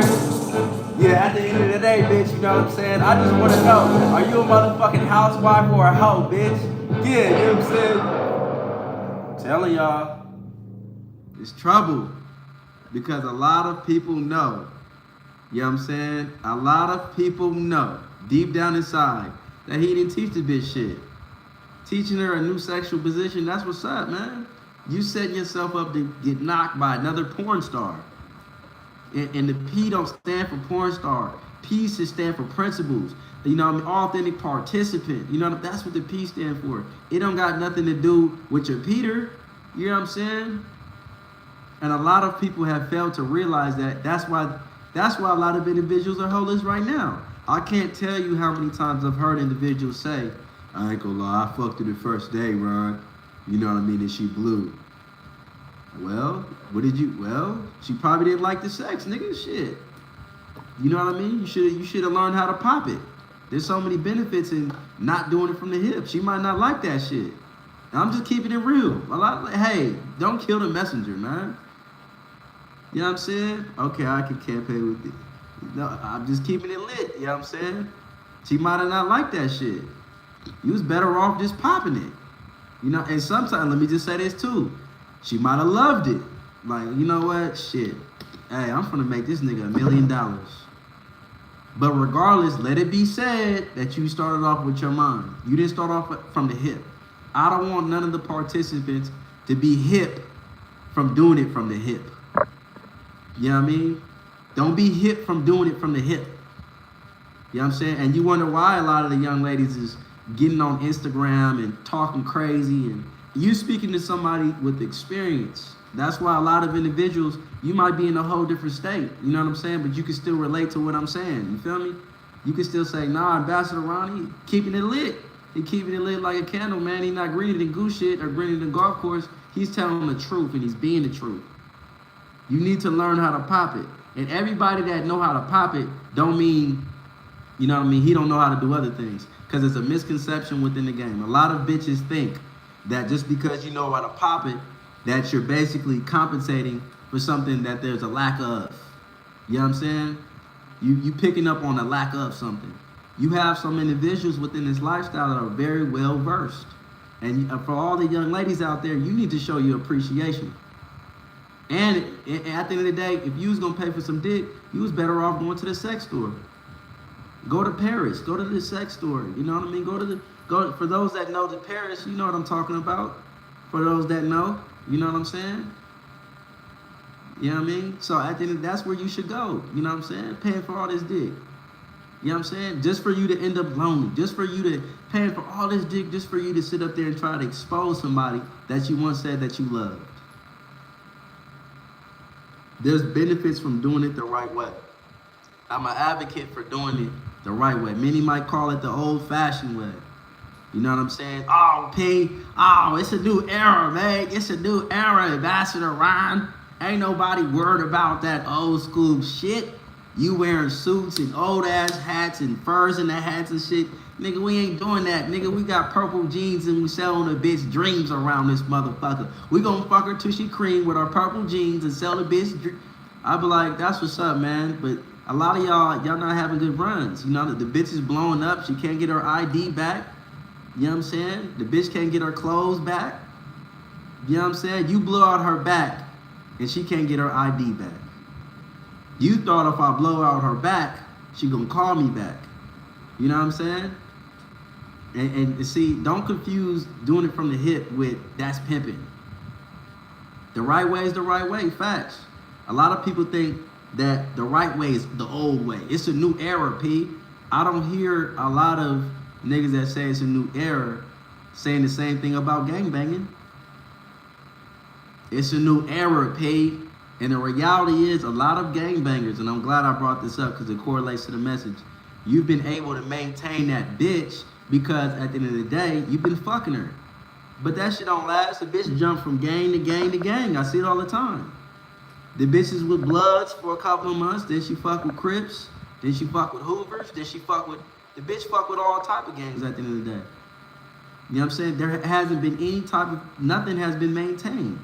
Yeah, at the end of the day, bitch, you know what I'm saying? I just want to know, are you a motherfucking housewife or a hoe, bitch? Yeah, you know what I'm saying? I'm telling y'all, it's trouble. Because a lot of people know. You know what I'm saying? A lot of people know, deep down inside, that he didn't teach the bitch shit. Teaching her a new sexual position, that's what's up, man. You setting yourself up to get knocked by another porn star. And the P don't stand for porn star. P should stand for principles. You know what I mean? Authentic participant. You know, that's what the P stand for. It don't got nothing to do with your Peter. You know what I'm saying? And a lot of people have failed to realize that. That's why a lot of individuals are homeless right now. I can't tell you how many times I've heard individuals say, I ain't gonna lie, I fucked her the first day, Ron. You know what I mean? And she blew. Well, she probably didn't like the sex, nigga. Shit. You know what I mean? You should have learned how to pop it. There's so many benefits in not doing it from the hip. She might not like that shit. And I'm just keeping it real. Hey, don't kill the messenger, man. You know what I'm saying? Okay, I can campaign with it. No, I'm just keeping it lit. You know what I'm saying? She might have not liked that shit. You was better off just popping it. You know, and sometimes, let me just say this too. She might have loved it. Like, you know what? Shit. Hey, I'm gonna make this nigga $1 million. But regardless, let it be said that you started off with your mind. You didn't start off from the hip. I don't want none of the participants to be hip from doing it from the hip. You know what I mean? Don't be hip from doing it from the hip. You know what I'm saying? And you wonder why a lot of the young ladies is getting on Instagram and talking crazy, and you speaking to somebody with experience. That's why a lot of individuals, you might be in a whole different state. You know what I'm saying? But you can still relate to what I'm saying. You feel me? You can still say, nah, Ambassador Ronnie, keeping it lit. He keeping it lit like a candle, man. He not greening the goose shit or greening the golf course. He's telling the truth and he's being the truth. You need to learn how to pop it. And everybody that know how to pop it don't mean, you know what I mean, he don't know how to do other things. Because it's a misconception within the game. A lot of bitches think that just because you know how to pop it, that you're basically compensating for something that there's a lack of. You know what I'm saying? You picking up on a lack of something. You have some individuals within this lifestyle that are very well versed. And for all the young ladies out there, you need to show your appreciation. And at the end of the day, if you was gonna pay for some dick, you was better off going to the sex store. Go to Paris. Go to the sex store. You know what I mean? Go for those that know the Paris, you know what I'm talking about. For those that know, you know what I'm saying? You know what I mean? So at the end of that's where you should go. You know what I'm saying? Paying for all this dick. You know what I'm saying? Just for you to end up lonely. Just for you to paying for all this dick. Just for you to sit up there and try to expose somebody that you once said that you loved. There's benefits from doing it the right way. I'm an advocate for doing it the right way. Many might call it the old-fashioned way. You know what I'm saying? Oh, P. Oh, it's a new era, man. It's a new era, Ambassador Ron. Ain't nobody worried about that old school shit. You wearing suits and old-ass hats and furs in the hats and shit. Nigga, we ain't doing that. Nigga, we got purple jeans and we selling a bitch dreams around this motherfucker. We gonna fuck her till she cream with our purple jeans and sell a bitch. I be like, that's what's up, man. But A lot of y'all not having good runs. You know, the bitch is blowing up. She can't get her ID back. You know what I'm saying? The bitch can't get her clothes back. You know what I'm saying? You blew out her back and she can't get her ID back. You thought if I blow out her back, she gonna call me back. You know what I'm saying? And see, don't confuse doing it from the hip with that's pimping. The right way is the right way, facts. A lot of people think that the right way is the old way. It's a new era, P. I don't hear a lot of niggas that say it's a new era saying the same thing about gangbanging. It's a new era, P. And the reality is a lot of gangbangers, and I'm glad I brought this up because it correlates to the message. You've been able to maintain that bitch because at the end of the day, you've been fucking her. But that shit don't last. The bitch jump from gang to gang to gang. I see it all the time. The bitches with Bloods for a couple of months, then she fuck with Crips, then she fuck with Hoovers, then she fuck with, the bitch fuck with all type of gangs at the end of the day. You know what I'm saying? There hasn't been any type of, nothing has been maintained.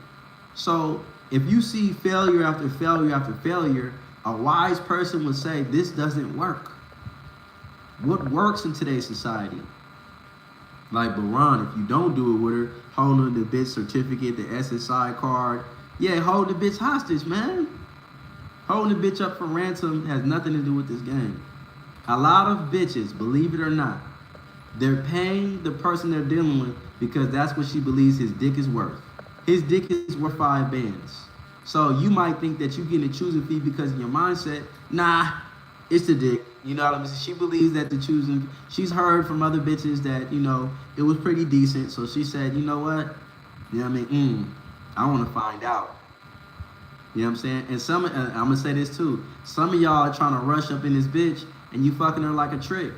So if you see failure after failure after failure, a wise person would say, this doesn't work. What works in today's society? Like Baron, if you don't do it with her, holding the bitch certificate, the SSI card, yeah, hold the bitch hostage, man. Holding the bitch up for ransom has nothing to do with this game. A lot of bitches, believe it or not, they're paying the person they're dealing with because that's what she believes his dick is worth. His dick is worth 5 bands. So you might think that you're getting a choosing fee because of your mindset. Nah, it's the dick. You know what I'm saying? She believes that the choosing, she's heard from other bitches that, you know, it was pretty decent. So she said, you know what? You know what I mean? I want to find out. You know what I'm saying? And I'm going to say this too. Some of y'all are trying to rush up in this bitch and you fucking her like a trick.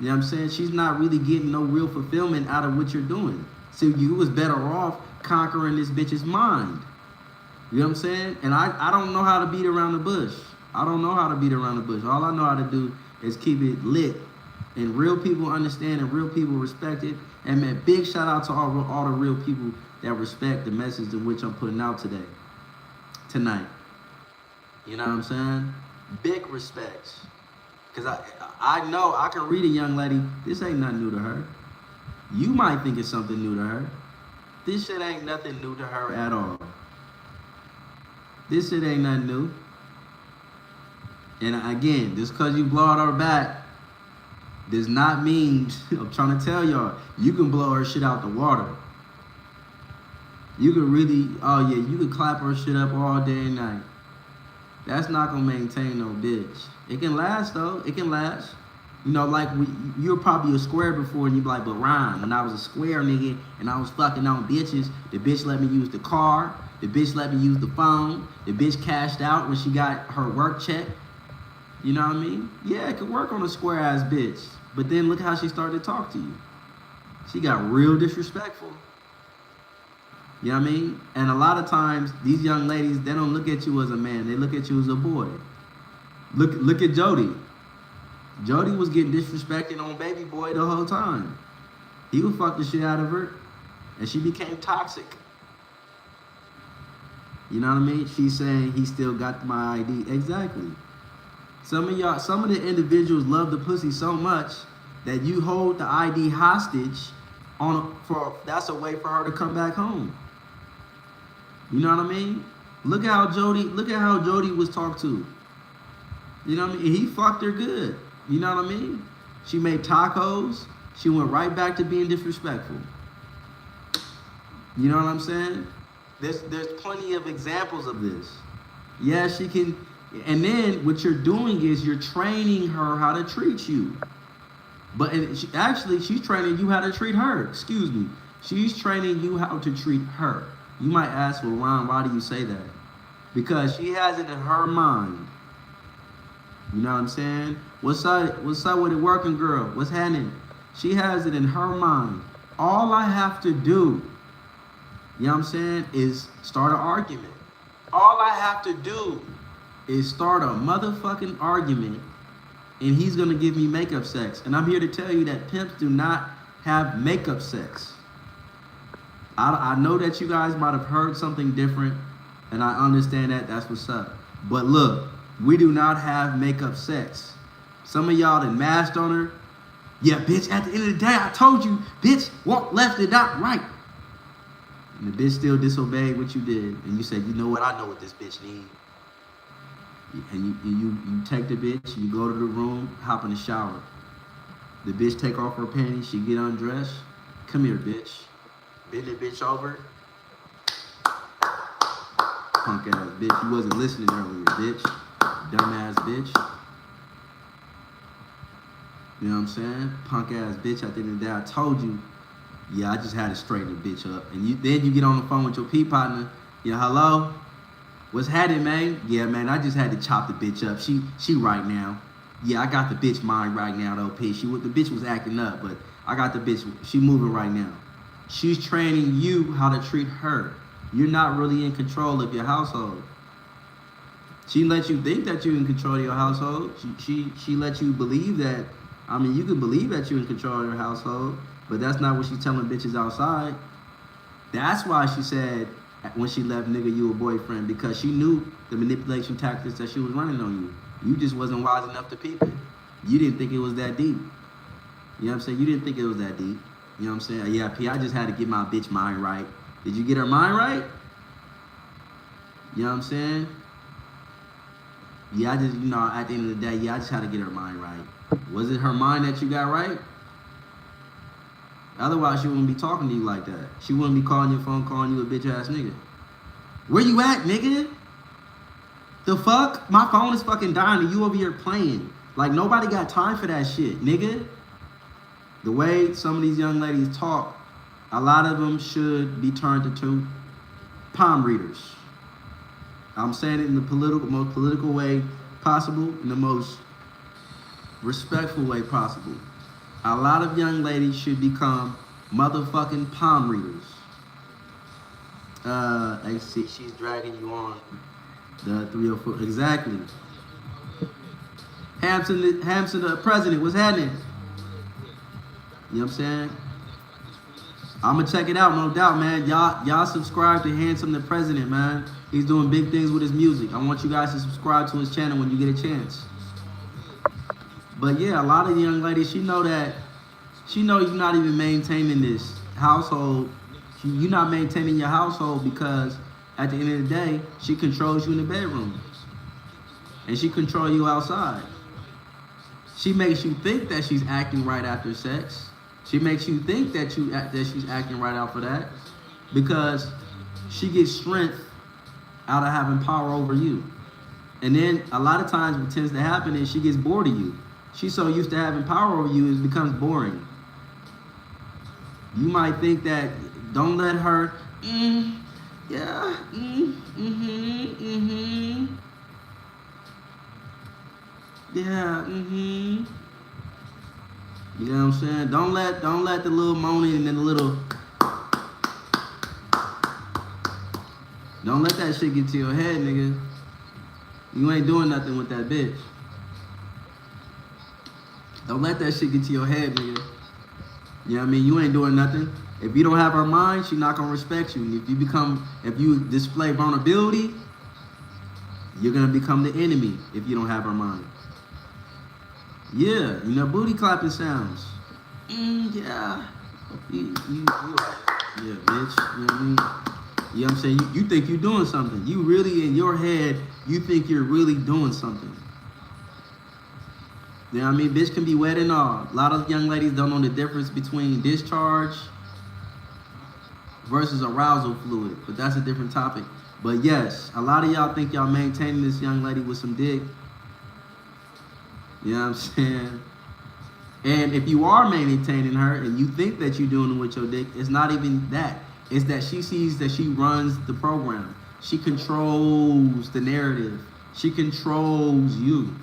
You know what I'm saying? She's not really getting no real fulfillment out of what you're doing. So you was better off conquering this bitch's mind. You know what I'm saying? And I don't know how to beat around the bush. I don't know how to beat around the bush. All I know how to do is keep it lit. And real people understand and real people respect it. And man, big shout out to all the real people that respect the message in which I'm putting out tonight. You know what I'm saying? Big respects. Because I know I can read a young lady, this ain't nothing new to her. You might think it's something new to her. This shit ain't nothing new to her at all. This shit ain't nothing new. And again, just because you blow out her back does not mean, I'm trying to tell y'all, you can blow her shit out the water. You can really, oh yeah, you can clap her shit up all day and night. That's not gonna maintain no bitch. It can last though, it can last. You know, like you were probably a square before and you be like, but Ryan, when I was a square nigga and I was fucking on bitches, the bitch let me use the car, the bitch let me use the phone, the bitch cashed out when she got her work check. You know what I mean? Yeah, it could work on a square ass bitch. But then look how she started to talk to you. She got real disrespectful. You know what I mean? And a lot of times, these young ladies, they don't look at you as a man. They look at you as a boy. Look at Jody. Jody was getting disrespected on Baby Boy the whole time. He would fuck the shit out of her. And she became toxic. You know what I mean? She's saying he still got my ID. Exactly. Some of the individuals love the pussy so much that you hold the ID hostage that's a way for her to come back home. You know what I mean? Look at how Jody was talked to. You know what I mean? And he fucked her good. You know what I mean? She made tacos. She went right back to being disrespectful. You know what I'm saying? There's plenty of examples of this. Yeah, she can. And then what you're doing is you're training her how to treat you. But she's training you how to treat her. Excuse me. She's training you how to treat her. You might ask, well, Ron, why do you say that? Because she has it in her mind. You know what I'm saying? What's up with it working, girl? What's happening? She has it in her mind. All I have to do, you know what I'm saying, is start an argument. All I have to do is start a motherfucking argument and he's gonna give me makeup sex. And I'm here to tell you that pimps do not have makeup sex. I know that you guys might have heard something different and I understand that, that's what's up. But look, We do not have makeup sex. Some of y'all that masked on her. Yeah, bitch, at the end of the day, I told you, bitch, walk left and not right. And the bitch still disobeyed what you did. And you said, you know what, I know what this bitch needs. And you take the bitch, you go to the room, hop in the shower. The bitch take off her panties, she get undressed. Come here, bitch. Bend that bitch over. Punk ass bitch, you wasn't listening earlier, bitch. Dumb ass bitch. You know what I'm saying? Punk ass bitch, at the end of the day, I told you. Yeah, I just had to straighten the bitch up. And then you get on the phone with your pee partner. Yeah, hello? What's happening, man? Yeah, man, I just had to chop the bitch up. She right now. Yeah, I got the bitch mind right now, though, P. The bitch was acting up, but I got the bitch, she moving right now. She's training you how to treat her. You're not really in control of your household. She let you think that you're in control of your household. She let you believe that. I mean, you can believe that you're in control of your household, but that's not what she's telling bitches outside. That's why she said when she left, nigga, you a boyfriend, because she knew the manipulation tactics that she was running on you. You just wasn't wise enough to peep it. You didn't think it was that deep. You know what I'm saying? You didn't think it was that deep. You know what I'm saying? Yeah, P, I just had to get my bitch mind right. Did you get her mind right? You know what I'm saying? Yeah, I just, at the end of the day, I just had to get her mind right. Was it her mind that you got right? Otherwise, she wouldn't be talking to you like that. She wouldn't be calling your phone, calling you a bitch ass nigga. Where you at, nigga? The fuck? My phone is fucking dying and you over here playing. Like, nobody got time for that shit, nigga. The way some of these young ladies talk, a lot of them should be turned into palm readers. I'm saying it in the most political way possible, in the most respectful way possible. A lot of young ladies should become motherfucking palm readers. I see she's dragging you on the 304. Exactly. Hampton, the president, what's happening? You know what I'm saying? I'm gonna check it out, no doubt, man. Y'all subscribe to Handsome the President, man. He's doing big things with his music. I want you guys to subscribe to his channel when you get a chance. But yeah, a lot of young ladies, she know you're not even maintaining this household. You're not maintaining your household because at the end of the day, she controls you in the bedroom. And she controls you outside. She makes you think that she's acting right after sex. She makes you think that she's acting right out for that because she gets strength out of having power over you. And then a lot of times what tends to happen is she gets bored of you. She's so used to having power over you, it becomes boring. You might think that, don't let her, yeah, yeah, You know what I'm saying? Don't let the little moaning and then the little, don't let that shit get to your head, nigga. You ain't doing nothing with that bitch. Don't let that shit get to your head, nigga. You know what I mean? You ain't doing nothing. If you don't have her mind, she's not gonna respect you. And if you display vulnerability, you're gonna become the enemy if you don't have her mind. Yeah, booty clapping sounds. Yeah. You yeah, bitch. You know what I mean? You know what I'm saying? You think you're doing something. You really, in your head, you think you're really doing something. You know what I mean? Bitch can be wet and all. A lot of young ladies don't know the difference between discharge versus arousal fluid, but that's a different topic. But yes, a lot of y'all think y'all maintaining this young lady with some dick. You know what I'm saying? And if you are maintaining her and you think that you're doing it with your dick, it's not even that. It's that she sees that she runs the program. She controls the narrative. She controls you.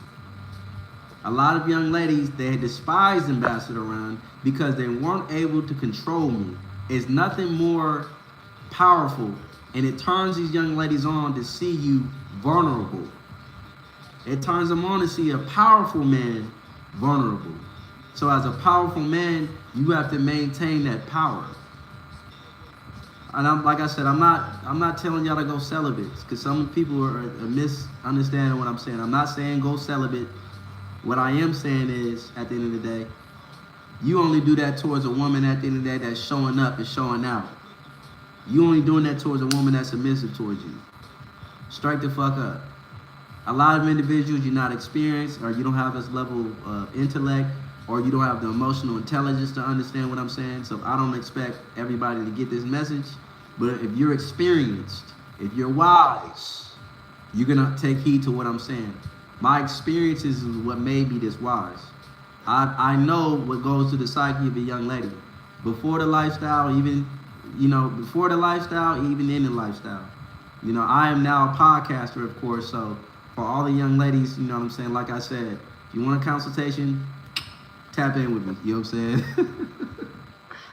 A lot of young ladies, they despise Ambassador Run because they weren't able to control me. It's nothing more powerful, and it turns these young ladies on to see you vulnerable. It turns them on to see a powerful man vulnerable. So as a powerful man, you have to maintain that power. And I'm like I said, I'm not telling y'all to go celibate, because some people are misunderstanding what I'm saying. I'm not saying go celibate. What I am saying is, at the end of the day, you only do that towards a woman at the end of the day that's showing up and showing out. You only doing that towards a woman that's submissive towards you. Strike the fuck up. A lot of individuals, you're not experienced, or you don't have this level of intellect, or you don't have the emotional intelligence to understand what I'm saying. So I don't expect everybody to get this message. But if you're experienced, if you're wise, you're gonna take heed to what I'm saying. My experiences is what made me this wise. I know what goes to the psyche of a young lady. Before the lifestyle, even in the lifestyle. You know, I am now a podcaster, of course, so for all the young ladies, you know what I'm saying, like I said, if you want a consultation, tap in with me, you know what I'm saying?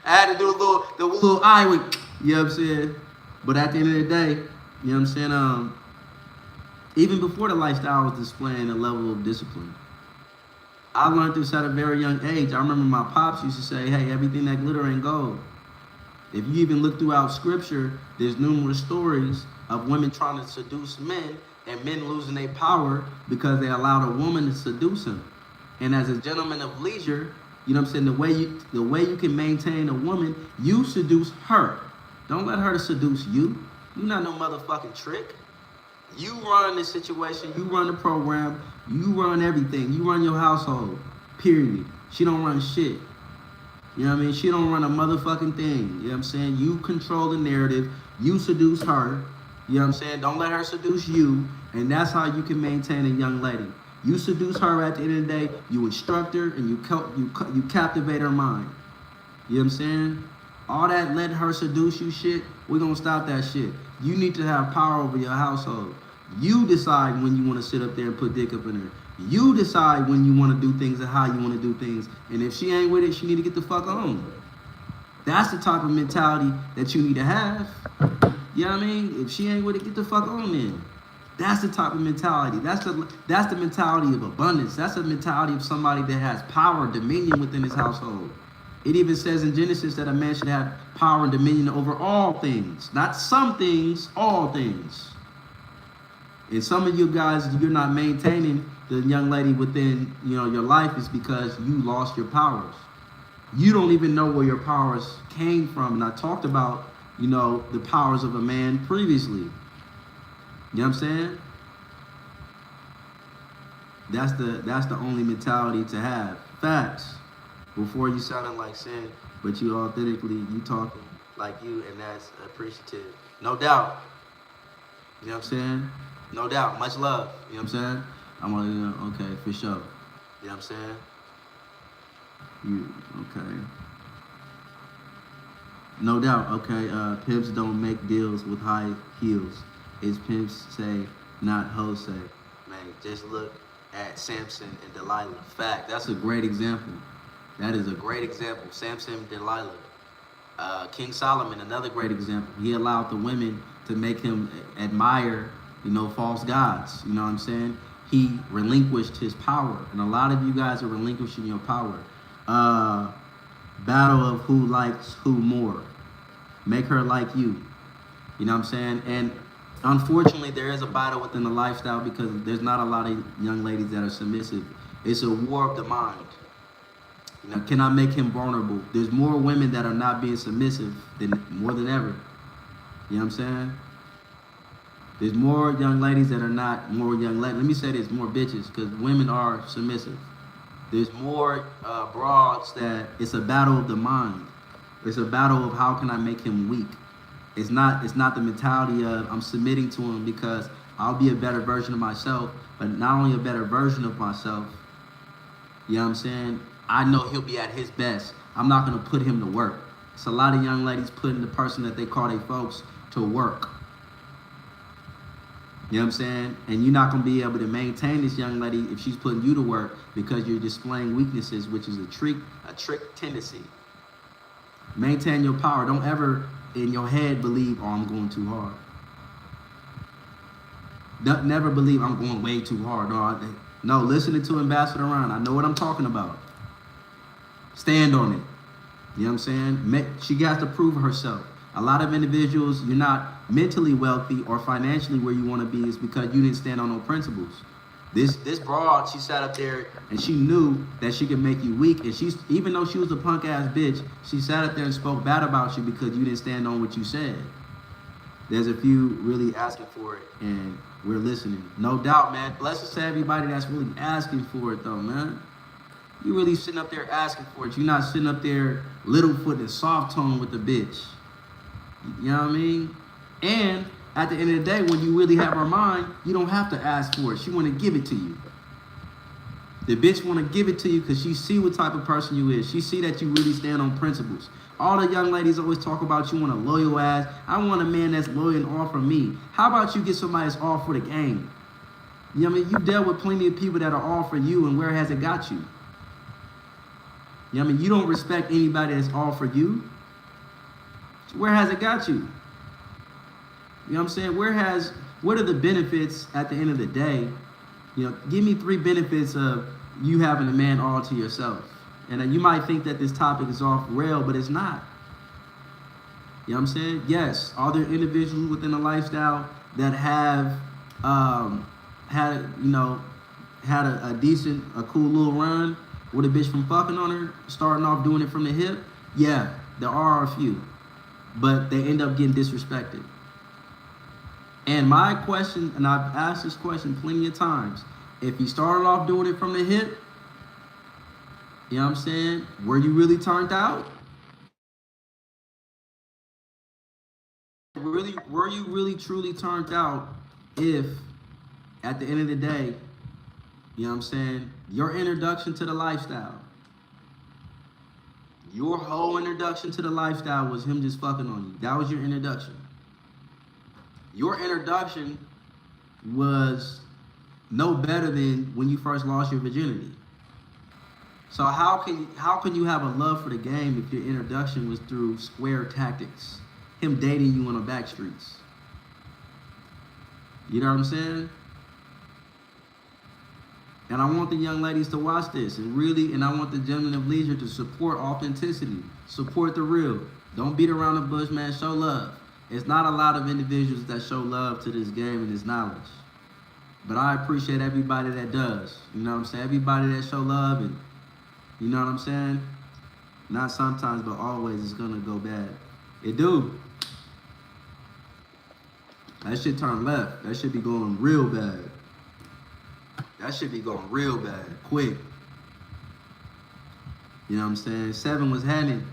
I had to do the little eye wink, you know what I'm saying? But at the end of the day, you know what I'm saying, even before the lifestyle, I was displaying a level of discipline. I learned this at a very young age. I remember my pops used to say, hey, everything that glitter ain't gold. If you even look throughout scripture, there's numerous stories of women trying to seduce men and men losing their power because they allowed a woman to seduce them. And as a gentleman of leisure, you know what I'm saying, the way you can maintain a woman, you seduce her. Don't let her seduce you. You're not no motherfucking trick. You run the situation, you run the program, you run everything. You run your household, period. She don't run shit. You know what I mean? She don't run a motherfucking thing. You know what I'm saying? You control the narrative. You seduce her. You know what I'm saying? Don't let her seduce you. And that's how you can maintain a young lady. You seduce her at the end of the day. You instruct her and you captivate her mind. You know what I'm saying? All that let her seduce you shit, we're going to stop that shit. You need to have power over your household. You decide when you want to sit up there and put dick up in her. You decide when you want to do things and how you want to do things. And if she ain't with it, she need to get the fuck on. That's the type of mentality that you need to have. You know what I mean? If she ain't with it, get the fuck on then. That's the type of mentality. That's the mentality of abundance. That's the mentality of somebody that has power, dominion within his household. It even says in Genesis that a man should have power and dominion over all things. Not some things, all things. And some of you guys, you're not maintaining the young lady within, you know, your life is because you lost your powers. You don't even know where your powers came from. And I talked about, you know, the powers of a man previously. You know what I'm saying? That's the only mentality to have. Facts. Before you sounding like sin, but you authentically, you talking like you, and that's appreciative. No doubt. You know what I'm saying? No doubt. Much love. You know what I'm saying? I'm like, okay, for sure. You know what I'm saying? Okay. No doubt. Okay, pimps don't make deals with high heels. It's pimps say, not hoes say. Man, just look at Samson and Delilah. Fact. That's a great example. That is a great example. Samson and Delilah. King Solomon, another great example. He allowed the women to make him admire, you know, false gods. You know what I'm saying? He relinquished his power. And a lot of you guys are relinquishing your power. Battle of who likes who more. Make her like you. You know what I'm saying? And unfortunately, there is a battle within the lifestyle because there's not a lot of young ladies that are submissive. It's a war of the mind. You know, can I make him vulnerable? There's more women that are not being submissive more than ever. You know what I'm saying? There's more young ladies that are not more young ladies. Let me say this, more bitches, because women are submissive. There's more broads that it's a battle of the mind. It's a battle of how can I make him weak. It's not the mentality of I'm submitting to him because I'll be a better version of myself, but not only a better version of myself, you know what I'm saying? I know he'll be at his best. I'm not going to put him to work. It's a lot of young ladies putting the person that they call their folks to work. You know what I'm saying? And you're not going to be able to maintain this young lady if she's putting you to work because you're displaying weaknesses, which is a trick tendency. Maintain your power. Don't ever in your head believe, oh, I'm going too hard. Never believe I'm going way too hard. No, listening to Ambassador Ron, I know what I'm talking about. Stand on it. You know what I'm saying? She has to prove herself. A lot of individuals, you're not mentally wealthy or financially where you want to be is because you didn't stand on no principles. This broad, she sat up there and she knew that she could make you weak. And she's, even though she was a punk ass bitch, she sat up there and spoke bad about you because you didn't stand on what you said. There's a few really asking for it, and we're listening. No doubt, man. Blessings to everybody that's really asking for it, though, man. You really sitting up there asking for it. You're not sitting up there littlefoot and soft tone with the bitch. You know what I mean? And at the end of the day, when you really have her mind, you don't have to ask for it. She want to give it to you. The bitch want to give it to you because she see what type of person you is. She see that you really stand on principles. All the young ladies always talk about you want a loyal ass. I want a man that's loyal and all for me. How about you get somebody that's all for the game? You know what I mean? You dealt with plenty of people that are all for you, and where has it got you? You know what I mean? You don't respect anybody that's all for you. Where has it got you? You know what I'm saying? What are the benefits at the end of the day? You know, give me 3 benefits of you having a man all to yourself. And you might think that this topic is off rail, but it's not. You know what I'm saying? Yes, are there individuals within a lifestyle that have had a decent, a cool little run with a bitch from fucking on her, starting off doing it from the hip? Yeah, there are a few, but they end up getting disrespected. And my question, and I've asked this question plenty of times, if you started off doing it from the hip, you know what I'm saying, were you really turned out? Were you really truly turned out if, at the end of the day, you know what I'm saying, your introduction to the lifestyle, your whole introduction to the lifestyle was him just fucking on you. That was your introduction. Your introduction was no better than when you first lost your virginity. So how can you have a love for the game if your introduction was through square tactics? Him dating you on the back streets. You know what I'm saying? And I want the young ladies to watch this and I want the gentlemen of leisure to support authenticity, support the real. Don't beat around the bush, man. Show love. It's not a lot of individuals that show love to this game and this knowledge. But I appreciate everybody that does. You know what I'm saying? Everybody that show love, and you know what I'm saying? Not sometimes, but always it's gonna go bad. It do. That shit turn left. That should be going real bad. That should be going real bad, quick. You know what I'm saying? 7 was happening.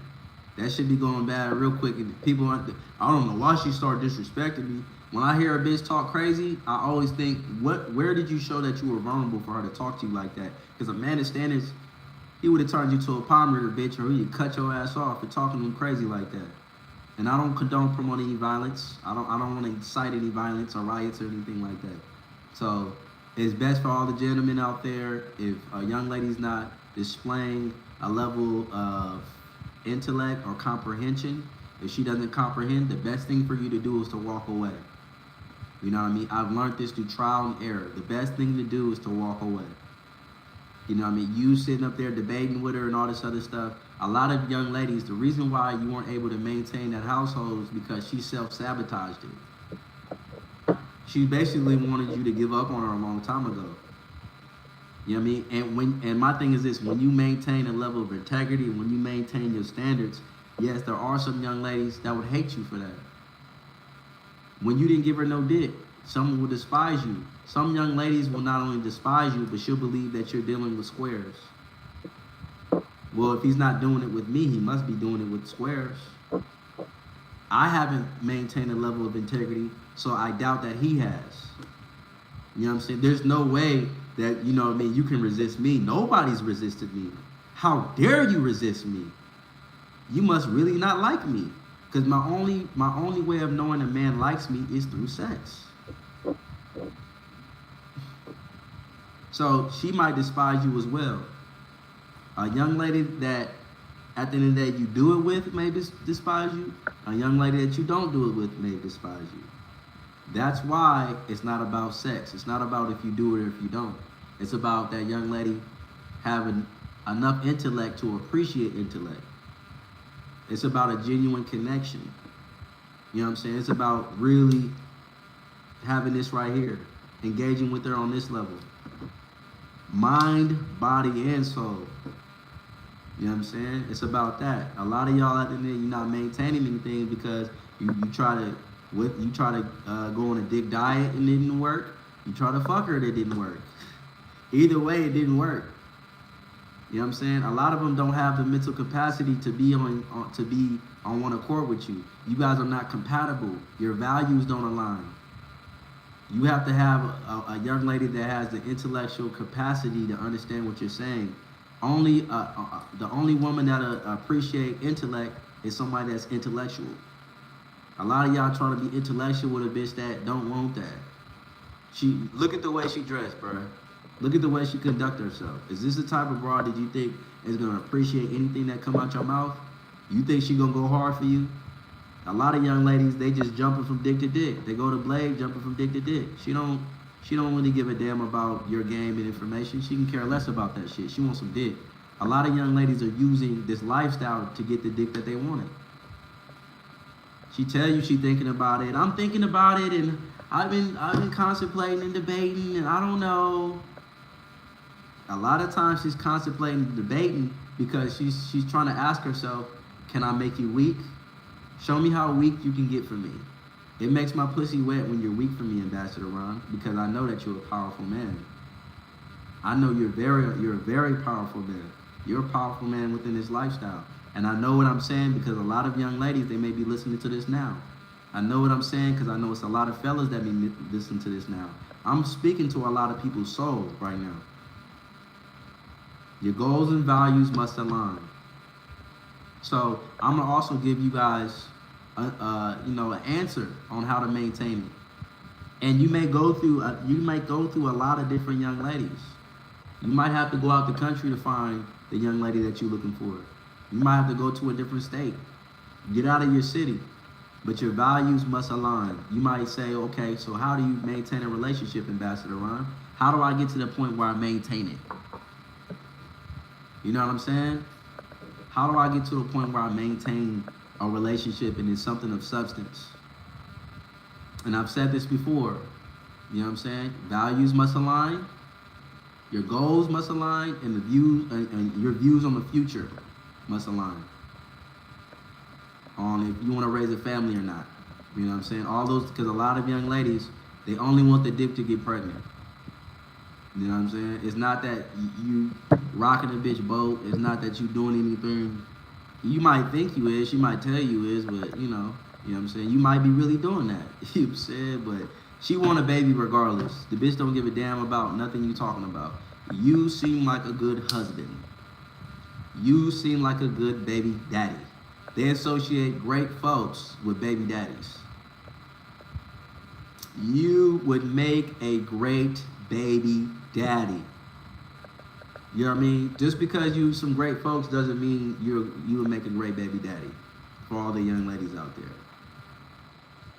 That should be going bad real quick. And people, I don't know why she started disrespecting me. When I hear a bitch talk crazy, I always think, where did you show that you were vulnerable for her to talk to you like that? Because a man of standards, he would have turned you to a palm reader, bitch, or he'd cut your ass off for talking to him crazy like that. And I don't condone promoting any violence. I don't want to incite any violence or riots or anything like that. So it's best for all the gentlemen out there, if a young lady's not displaying a level of intellect or comprehension, if she doesn't comprehend, the best thing for you to do is to walk away. You know what I mean? I've learned this through trial and error. The best thing to do is to walk away. You know what I mean? You sitting up there debating with her and all this other stuff. A lot of young ladies, the reason why you weren't able to maintain that household is because she self-sabotaged it. She basically wanted you to give up on her a long time ago. You know what I mean? And my thing is this, when you maintain a level of integrity, when you maintain your standards, yes, there are some young ladies that would hate you for that. When you didn't give her no dick, someone will despise you. Some young ladies will not only despise you, but she'll believe that you're dealing with squares. Well, if he's not doing it with me, he must be doing it with squares. I haven't maintained a level of integrity, so I doubt that he has. You know what I'm saying? There's no way that, you know what I mean, you can resist me. Nobody's resisted me. How dare you resist me? You must really not like me. Because my only way of knowing a man likes me is through sex. So she might despise you as well. A young lady that at the end of the day you do it with may despise you. A young lady that you don't do it with may despise you. That's why it's not about sex. It's not about if you do it or if you don't. It's about that young lady having enough intellect to appreciate intellect. It's about a genuine connection. You know what I'm saying? It's about really having this right here, engaging with her on this level. Mind, body, and soul. You know what I'm saying? It's about that. A lot of y'all out there, you're not maintaining anything because you try to go on a dick diet and it didn't work. You try to fuck her, it didn't work. Either way, it didn't work. You know what I'm saying? A lot of them don't have the mental capacity to be on one accord with you. You guys are not compatible. Your values don't align. You have to have a young lady that has the intellectual capacity to understand what you're saying. The only woman that appreciate intellect is somebody that's intellectual. A lot of y'all trying to be intellectual with a bitch that don't want that. Look at the way she dressed, bro. Look at the way she conduct herself. Is this the type of broad that you think is gonna appreciate anything that come out your mouth? You think she gonna go hard for you? A lot of young ladies, they just jumping from dick to dick. They go to blade, jumping from dick to dick. She don't really give a damn about your game and information. She can care less about that shit. She wants some dick. A lot of young ladies are using this lifestyle to get the dick that they wanted. She tell you she thinking about it. I'm thinking about it, and I've been contemplating and debating, and I don't know. A lot of times she's contemplating and debating because she's trying to ask herself, can I make you weak? Show me how weak you can get for me. It makes my pussy wet when you're weak for me, Ambassador Ron, because I know that you're a powerful man. I know you're a very powerful man. You're a powerful man within this lifestyle. And I know what I'm saying because a lot of young ladies, they may be listening to this now. I know what I'm saying because I know it's a lot of fellas that be listening to this now. I'm speaking to a lot of people's souls right now. Your goals and values must align. So I'm gonna also give you guys, an answer on how to maintain it. And you may go through a lot of different young ladies. You might have to go out the country to find the young lady that you're looking for. You might have to go to a different state. Get out of your city. But your values must align. You might say, okay, so how do you maintain a relationship, Ambassador Ron? How do I get to the point where I maintain it? You know what I'm saying? How do I get to a point where I maintain a relationship and it's something of substance? And I've said this before. You know what I'm saying? Values must align. Your goals must align, and your views on the future must align. On if you want to raise a family or not. You know what I'm saying? All those, because a lot of young ladies, they only want the dick to get pregnant. You know what I'm saying? It's not that you rocking a bitch boat. It's not that you doing anything. You might think you is. She might tell you is, but you know what I'm saying? You might be really doing that. You know what I'm saying? But she want a baby regardless. The bitch don't give a damn about nothing you talking about. You seem like a good husband. You seem like a good baby daddy. They associate great folks with baby daddies. You would make a great baby daddy. You know what I mean? Just because you some great folks doesn't mean you would make a great baby daddy for all the young ladies out there.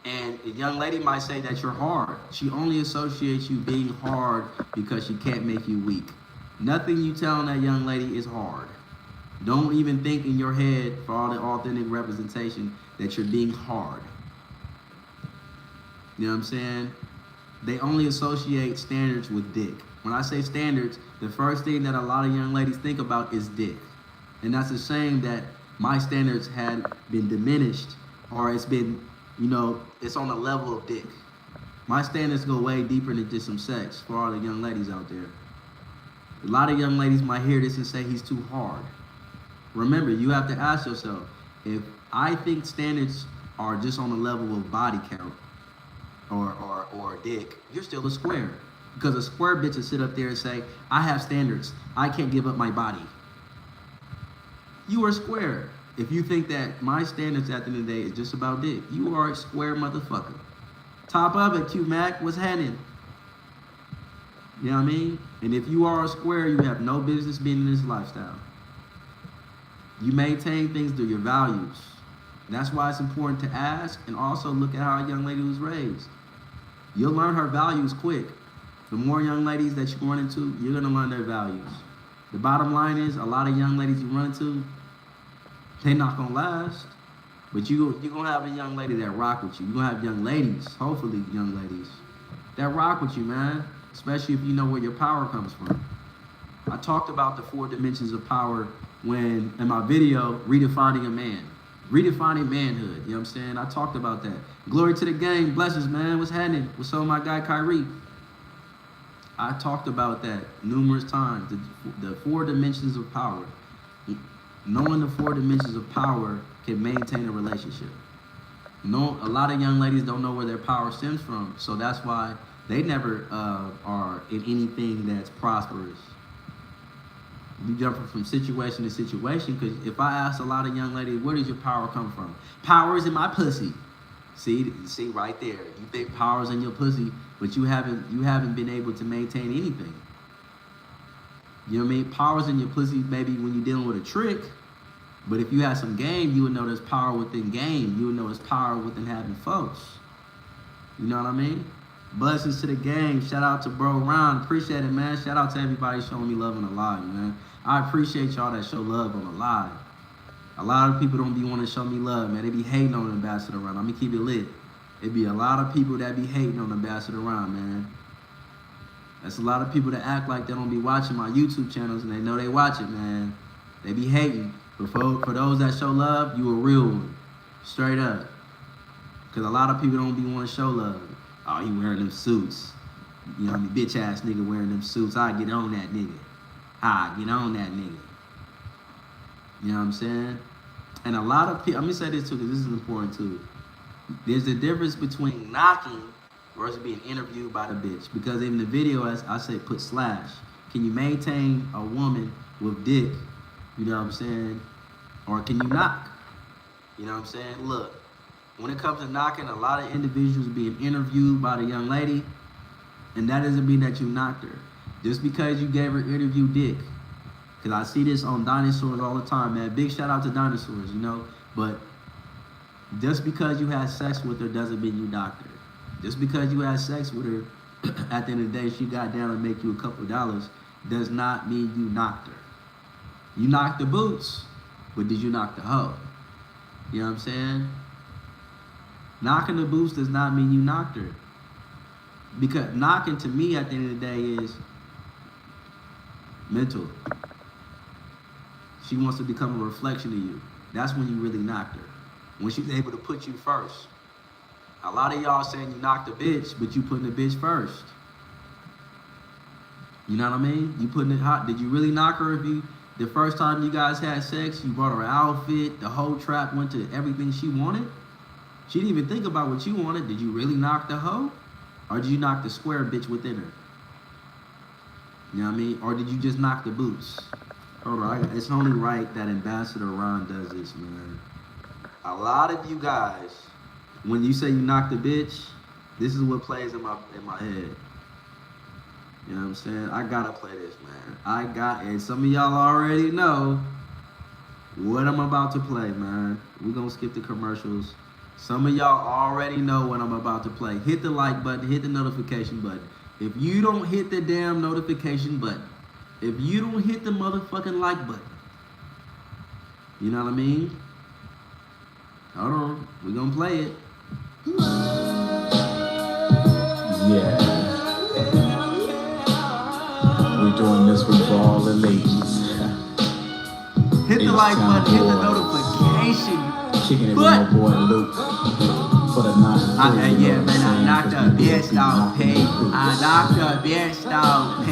And a young lady might say that you're hard. She only associates you being hard because she can't make you weak. Nothing you telling that young lady is hard. Don't even think in your head for all the authentic representation that you're being hard. You know what I'm saying? They only associate standards with dick. When I say standards, the first thing that a lot of young ladies think about is dick. And that's a shame that my standards had been diminished, or it's been, it's on the level of dick. My standards go way deeper than just some sex for all the young ladies out there. A lot of young ladies might hear this and say he's too hard. Remember, you have to ask yourself, if I think standards are just on the level of body count or dick, you're still a square. Because a square bitch will sit up there and say, I have standards. I can't give up my body. You are square. If you think that my standards at the end of the day is just about dick, you are a square motherfucker. Top of it, Q-Mac, what's happening? You know what I mean? And if you are a square, you have no business being in this lifestyle. You maintain things through your values. That's why it's important to ask and also look at how a young lady was raised. You'll learn her values quick. The more young ladies that you run into, you're gonna learn their values. The bottom line is, a lot of young ladies you run into, they're not gonna last. But you're going to have a young lady that rock with you. You're going to have young ladies, hopefully young ladies, that rock with you, man. Especially if you know where your power comes from. I talked about the 4 dimensions of power when, in my video, Redefining a Man. Redefining manhood, you know what I'm saying? I talked about that. Glory to the game, blessings, man. What's happening? What's up, my guy, Kyrie? I talked about that numerous times, the 4 dimensions of power. Knowing the 4 dimensions of power can maintain a relationship. A lot of young ladies don't know where their power stems from, so that's why they never are in anything that's prosperous. You jump from situation to situation, because if I ask a lot of young ladies, where does your power come from? Power is in my pussy. See right there. You think power's in your pussy, but you haven't been able to maintain anything. You know what I mean? Power's in your pussy maybe when you're dealing with a trick, but if you had some game, you would know there's power within game. You would know there's power within having folks. You know what I mean? Blessings to the game. Shout out to Bro Ron. Appreciate it, man. Shout out to everybody showing me love on the live, man. I appreciate y'all that show love on the live. A lot of people don't be wanting to show me love, man. They be hating on Ambassador Ron. I'm going to keep it lit. It be a lot of people that be hating on Ambassador Ron, man. That's a lot of people that act like they don't be watching my YouTube channels and they know they watch it, man. They be hating. But for those that show love, you a real one. Straight up. Because a lot of people don't be wanting to show love. Oh, he wearing them suits. You know what I mean? Bitch ass nigga wearing them suits. I get on that nigga. I get on that nigga. You know what I'm saying? And a lot of people, let me say this too, because this is important too. There's a difference between knocking versus being interviewed by the bitch. Because in the video, as I say, put slash. Can you maintain a woman with dick? You know what I'm saying? Or can you knock? You know what I'm saying? Look, when it comes to knocking, a lot of individuals being interviewed by the young lady, and that doesn't mean that you knocked her. Just because you gave her interview dick. Because I see this on Dinosaurs all the time, man. Big shout out to Dinosaurs, you know? But just because you had sex with her doesn't mean you knocked her. Just because you had sex with her, at the end of the day, she got down and make you a couple of dollars, does not mean you knocked her. You knocked the boots, but did you knock the hoe? You know what I'm saying? Knocking the boots does not mean you knocked her. Because knocking to me at the end of the day is mental. She wants to become a reflection of you. That's when you really knocked her. When she's able to put you first. A lot of y'all saying you knocked a bitch, but you putting the bitch first. You know what I mean? You putting it hot. Did you really knock her if you... The first time you guys had sex, you brought her an outfit, the whole trap went to everything she wanted? She didn't even think about what you wanted. Did you really knock the hoe? Or did you knock the square bitch within her? You know what I mean? Or did you just knock the boots? Hold on, it's only right that Ambassador Ron does this, man. A lot of you guys, when you say you knocked the bitch, this is what plays in my head. You know what I'm saying? I gotta play this, man. And some of y'all already know what I'm about to play, man. We're gonna skip the commercials. Some of y'all already know what I'm about to play. Hit the like button, hit the notification button. If you don't hit the damn notification button, if you don't hit the motherfucking like button, you know what I mean? Hold on, we're gonna play it. Yeah. We're doing this one for all the ladies. Hit the like button, hit the notification. Kicking it with my boy Luke. For the yeah, man, I knocked a bitch out, P. I knocked a bitch out, P.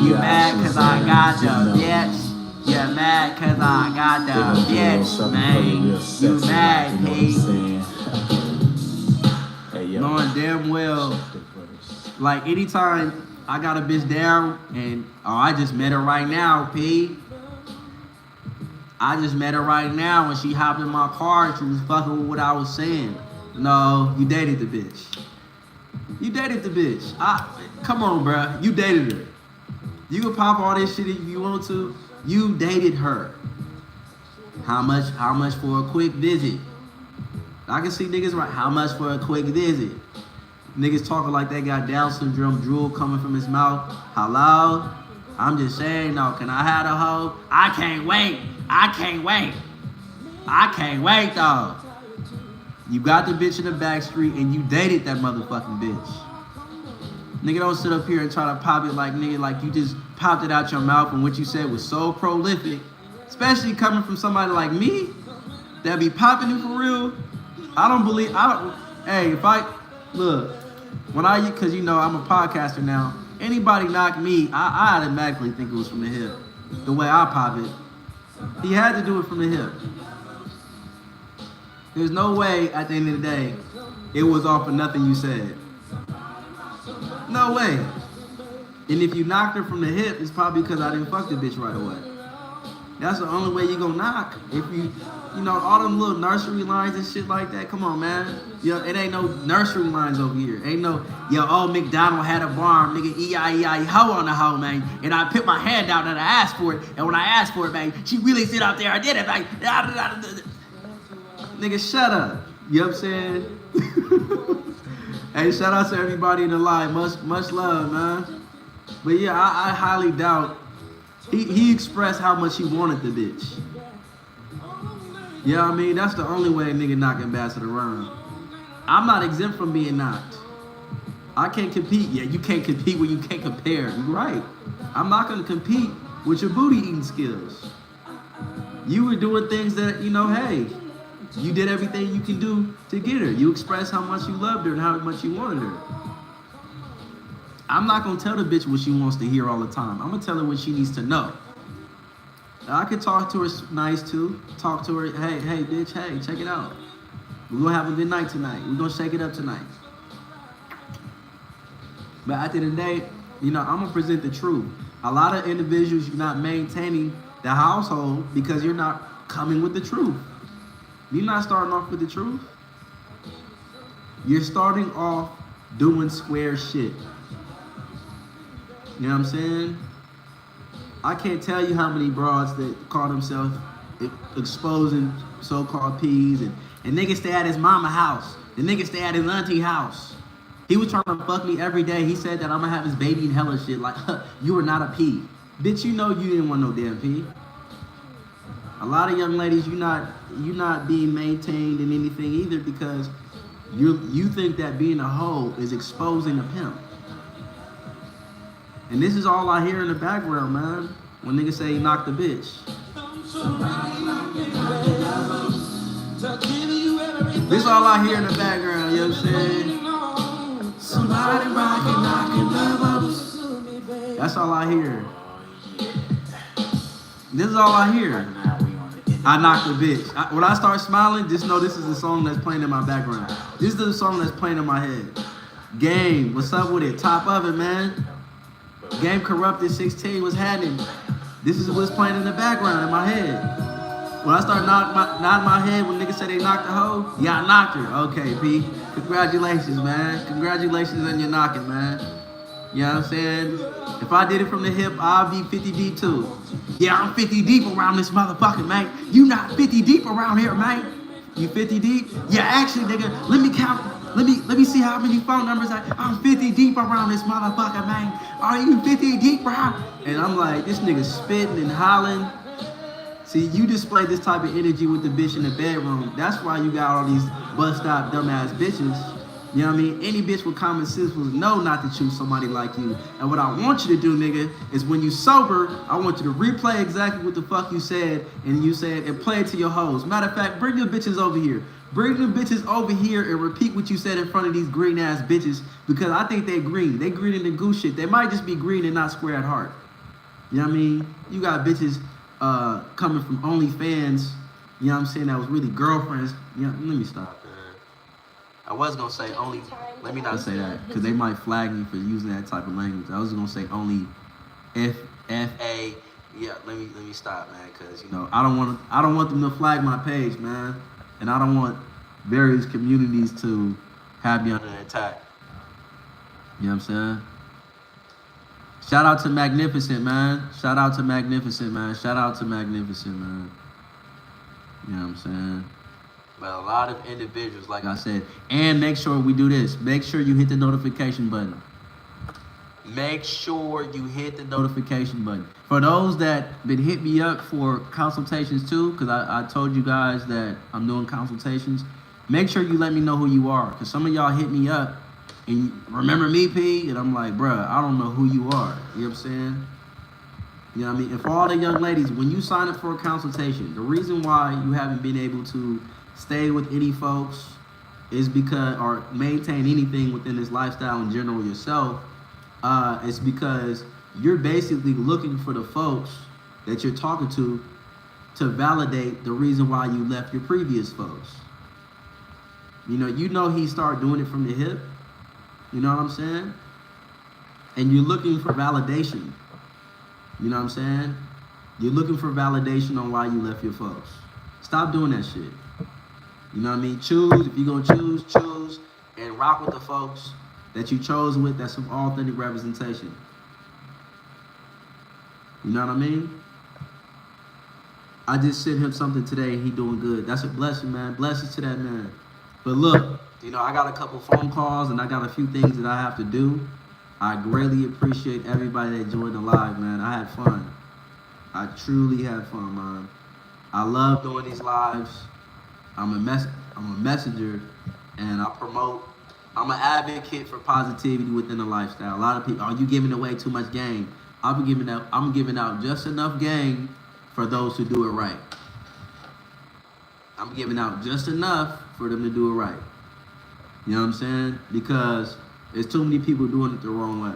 You mad cause I got the bitch? You mad cause I got the bitch, man. You mad, P. Knowing damn well, like anytime I got a bitch down and, I just met her right now, P. I just met her right now and she hopped in my car and she was fucking with what I was saying. No, you dated the bitch. You dated the bitch. Come on, bruh. You dated her. You can pop all this shit if you want to. You dated her. How much for a quick visit? I can see niggas right. How much for a quick visit? Niggas talking like they got Down syndrome, drool coming from his mouth. Hello? I'm just saying, no, can I have a hoe? I can't wait. I can't wait. I can't wait, though. You got the bitch in the back street and you dated that motherfucking bitch. Nigga, don't sit up here and try to pop it like nigga, like you just popped it out your mouth and what you said was so prolific. Especially coming from somebody like me that be popping it for real. Hey, if I, look, cause you know I'm a podcaster now. Anybody knock me, I automatically think it was from the hip. The way I pop it. He had to do it from the hip. There's no way at the end of the day, it was off of nothing you said. No way. And if you knocked her from the hip, it's probably because I didn't fuck the bitch right away. That's the only way you gonna knock. If you know, all them little nursery lines and shit like that, come on, man. Yo, it ain't no nursery lines over here. Ain't no, old McDonald had a barn, nigga, E-I-E-I, hoe on the hoe, man. And I put my hand out and I asked for it. And when I asked for it, man, she really sit out there, I did it, man. Nigga, shut up. You know what I'm saying? Hey, shout out to everybody in the live. Much love, man. But yeah, I highly doubt he expressed how much he wanted the bitch. Yeah, I mean, that's the only way a nigga knock Ambassador around. I'm not exempt from being knocked. I can't compete. Yeah, you can't compete when you can't compare. You're right. I'm not gonna compete with your booty eating skills. You were doing things that, hey, you did everything you can do to get her. You expressed how much you loved her and how much you wanted her. I'm not gonna tell the bitch what she wants to hear all the time. I'm gonna tell her what she needs to know. I could talk to her nice too. Talk to her, hey, bitch, hey, check it out. We're gonna have a good night tonight. We're gonna shake it up tonight. But at the end of the day, I'm gonna present the truth. A lot of individuals, you're not maintaining the household because you're not coming with the truth. You're not starting off with the truth. You're starting off doing square shit. You know what I'm saying? I can't tell you how many broads that call themselves exposing so-called P's and niggas stay at his mama house. The nigga stay at his auntie house. He was trying to fuck me every day. He said that I'm gonna have his baby in hella shit. Like, you are not a P. Bitch, you know you didn't want no damn P. A lot of young ladies, you're not being maintained in anything either because you think that being a hoe is exposing a pimp. And this is all I hear in the background, man. When niggas say he knocked the bitch. This is all I hear in the background, you know what I'm saying? Somebody rockin', knockin' levels. That's all I hear. This is all I hear. I knocked the bitch. When I start smiling, just know this is the song that's playing in my background. This is the song that's playing in my head. Game, what's up with it? Top of it, man. Game Corrupted 16 was happening. This is what's playing in the background in my head. When I start nodding my head when niggas say they knocked the hoe, yeah, I knocked her. Okay, P. Congratulations, man. Congratulations on your knocking, man. You know what I'm saying? If I did it from the hip, I'll be 50 deep too. Yeah, I'm 50 deep around this motherfucker, man. You not 50 deep around here, man. You 50 deep? Yeah, actually, nigga, let me count. Let me see how many phone numbers I'm 50 deep around this motherfucker, man. Are you 50 deep, bro? And I'm like, this nigga spitting and hollering. See, you display this type of energy with the bitch in the bedroom. That's why you got all these bust-out dumbass bitches. You know what I mean? Any bitch with common sense will know not to choose somebody like you. And what I want you to do, nigga, is when you sober, I want you to replay exactly what the fuck you said and play it to your hoes. Matter of fact, bring your bitches over here. Bring them bitches over here and repeat what you said in front of these green ass bitches because I think they green. They green in the goose shit. They might just be green and not square at heart. You know what I mean? You got bitches coming from OnlyFans, you know what I'm saying, that was really girlfriends. You know, let me stop. I was gonna say only, let me not say that because they might flag me for using that type of language. I was gonna say only F-A. Yeah, let me stop, man, because I don't want them to flag my page, man. And I don't want various communities to have me under attack. You know what I'm saying? Shout out to Magnificent, man. Shout out to Magnificent, man. Shout out to Magnificent, man. You know what I'm saying? But a lot of individuals, like I said, and make sure we do this. Make sure you hit the notification button. Make sure you hit the notification button. For those that been hit me up for consultations too, because I told you guys that I'm doing consultations. make sure you let me know who you are. Because some of y'all hit me up and remember me, P? And I'm like, bruh, I don't know who you are. You know what I'm saying? You know what I mean? And for all the young ladies, when you sign up for a consultation, the reason why you haven't been able to stay with any folks is because, or maintain anything within this lifestyle in general yourself, it's because you're basically looking for the folks that you're talking to validate the reason why you left your previous folks. You know he started doing it from the hip. You know what I'm saying? And you're looking for validation. You know what I'm saying? You're looking for validation on why you left your folks. Stop doing that shit. You know what I mean? Choose, if you're gonna choose, and rock with the folks that you chose with. That's some authentic representation. You know what I mean? I just sent him something today. He doing good. That's a blessing, man. Blessings to that man. But look, I got a couple phone calls and I got a few things that I have to do. I greatly appreciate everybody that joined the live, man. I had fun. I truly had fun, man. I love doing these lives. I'm a messenger, and I promote. I'm an advocate for positivity within the lifestyle. A lot of people, are you giving away too much game? I'm giving out just enough game for those who do it right. I'm giving out just enough for them to do it right. You know what I'm saying? Because there's too many people doing it the wrong way.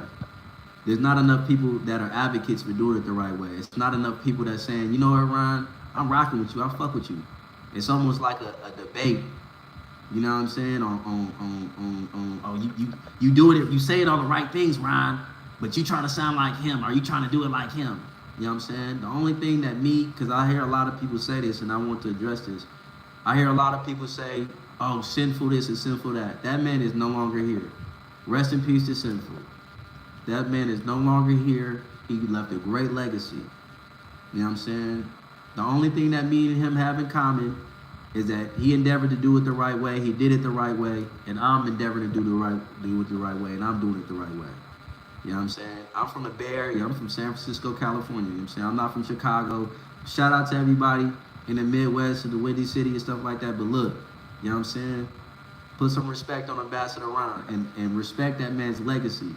There's not enough people that are advocates for doing it the right way. It's not enough people that's saying, you know what, Ryan, I'm rocking with you. I fuck with you. It's almost like a debate. You know what I'm saying? You doing it, you saying all the right things, Ryan, but you trying to sound like him. Are you trying to do it like him? You know what I'm saying? The only thing that because I hear a lot of people say this and I want to address this. I hear a lot of people say, oh, sinful this and sinful that. That man is no longer here. Rest in peace to Sinful. That man is no longer here. He left a great legacy. You know what I'm saying? The only thing that me and him have in common is that he endeavored to do it the right way. He did it the right way, and I'm endeavoring to do it the right way, and I'm doing it the right way. You know what I'm saying? I'm from the Bay Area. I'm from San Francisco, California. You know what I'm saying? I'm not from Chicago. Shout out to everybody in the Midwest and the Windy City and stuff like that. But look, you know what I'm saying? Put some respect on Ambassador Ron and respect that man's legacy. You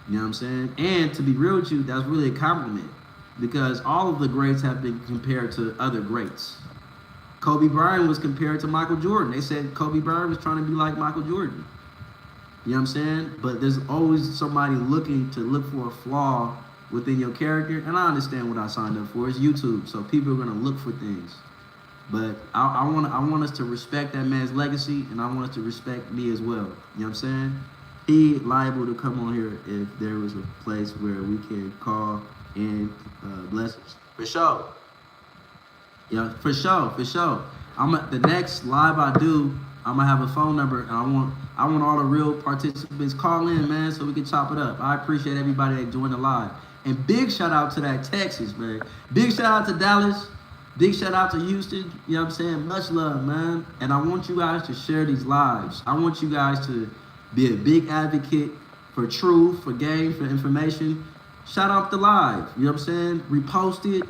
know what I'm saying? And to be real with you, that's really a compliment because all of the greats have been compared to other greats. Kobe Bryant was compared to Michael Jordan. They said Kobe Bryant was trying to be like Michael Jordan. You know what I'm saying? But there's always somebody looking to look for a flaw within your character. And I understand what I signed up for. It's YouTube, so people are going to look for things. But I want us to respect that man's legacy, and I want us to respect me as well. You know what I'm saying? He liable to come on here if there was a place where we can call in blessings. For sure. Yeah, for sure. The next live I do, I'm gonna have a phone number, and I want all the real participants call in, man, so we can chop it up. I appreciate everybody that joined the live, and big shout out to that Texas, man. Big shout out to Dallas. Big shout out to Houston. You know what I'm saying? Much love, man. And I want you guys to share these lives. I want you guys to be a big advocate for truth, for game, for information. Shout out the live. You know what I'm saying? Repost it.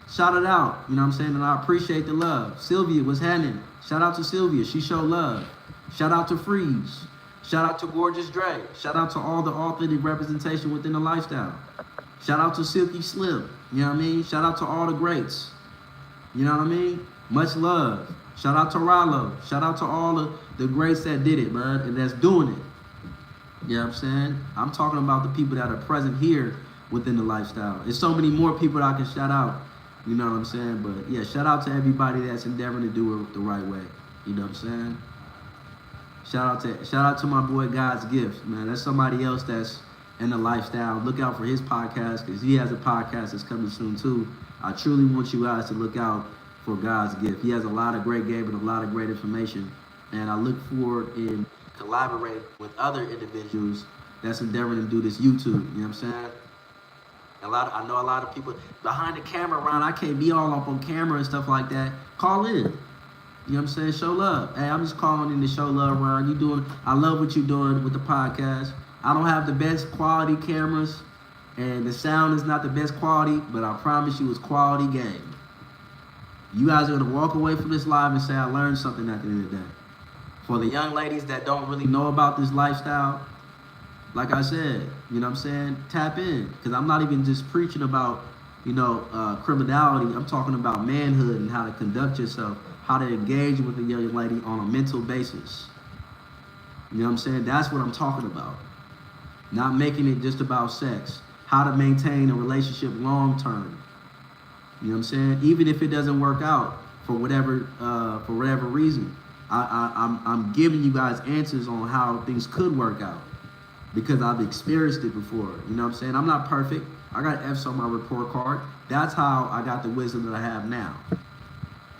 Shout it out. You know what I'm saying? And I appreciate the love. Sylvia, what's happening? Shout out to Sylvia. She showed love. Shout out to Freeze. Shout out to Gorgeous Dre. Shout out to all the authentic representation within the lifestyle. Shout out to Silky Slim. You know what I mean? Shout out to all the greats. You know what I mean? Much love. Shout out to Rollo. Shout out to all the greats that did it, man, and that's doing it. You know what I'm saying? I'm talking about the people that are present here within the lifestyle. There's so many more people that I can shout out. You know what I'm saying? But yeah, shout out to everybody that's endeavoring to do it the right way. You know what I'm saying? Shout out to my boy God's Gift, man. That's somebody else that's in the lifestyle. Look out for his podcast because he has a podcast that's coming soon too. I truly want you guys to look out for God's Gift. He has a lot of great game and a lot of great information. And I look forward in collaborating with other individuals that's endeavoring to do this YouTube. You know what I'm saying? I know a lot of people behind the camera, Ron. I can't be all up on camera and stuff like that. Call in. You know what I'm saying? Show love. Hey, I'm just calling in to show love, Ron. I love what you're doing with the podcast. I don't have the best quality cameras, and the sound is not the best quality, but I promise you it's quality game. You guys are gonna walk away from this live and say, I learned something at the end of the day. For the young ladies that don't really know about this lifestyle, like I said, you know what I'm saying? Tap in. Because I'm not even just preaching about, criminality. I'm talking about manhood and how to conduct yourself, how to engage with a young lady on a mental basis. You know what I'm saying? That's what I'm talking about. Not making it just about sex. How to maintain a relationship long term. You know what I'm saying? Even if it doesn't work out for whatever reason, I'm giving you guys answers on how things could work out because I've experienced it before. You know what I'm saying? I'm not perfect. I got F's on my report card. That's how I got the wisdom that I have now.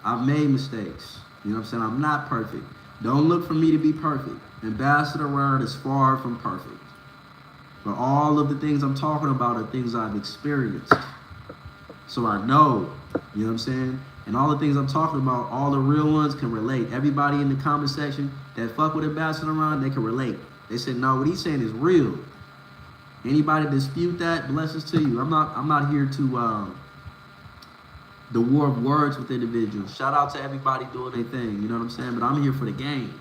I've made mistakes. You know what I'm saying? I'm not perfect. Don't look for me to be perfect. Ambassador Word is far from perfect. But all of the things I'm talking about are things I've experienced. So I know, you know what I'm saying? And all the things I'm talking about, all the real ones can relate. Everybody in the comment section that fuck with Ambassador Ron, they can relate. They said, no, what he's saying is real. Anybody dispute that, blessings to you. I'm not here to the war of words with individuals. Shout out to everybody doing their thing, you know what I'm saying? But I'm here for the game.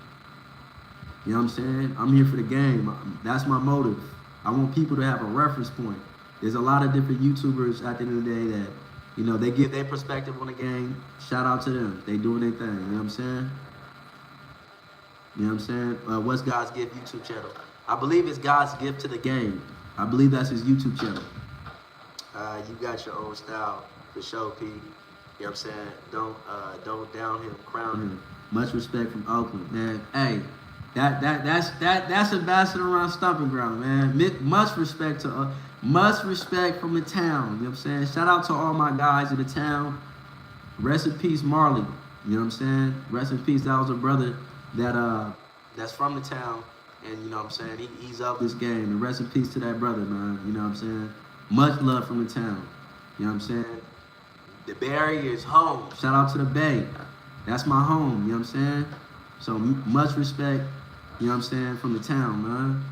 You know what I'm saying? I'm here for the game. That's my motive. I want people to have a reference point. There's a lot of different YouTubers at the end of the day that, they give their perspective on the game. Shout out to them. They doing their thing. You know what I'm saying? You know what I'm saying? What's God's Gift YouTube channel? I believe it's God's Gift to the Game. I believe that's his YouTube channel. You got your own style for sure, P. You know what I'm saying? Don't down him, crown him. Much respect from Oakland, man. Hey, that's Ambassador Ron Stomping Ground, man. Much respect from the town. You know what I'm saying? Shout out to all my guys in the town. Rest in peace, Marley. You know what I'm saying? Rest in peace. That was a brother that's from the town, and you know what I'm saying? He's of this game. And rest in peace to that brother, man. You know what I'm saying? Much love from the town. You know what I'm saying? The Bay Area is home. Shout out to the Bay. That's my home. You know what I'm saying? So much respect. You know what I'm saying? From the town, man.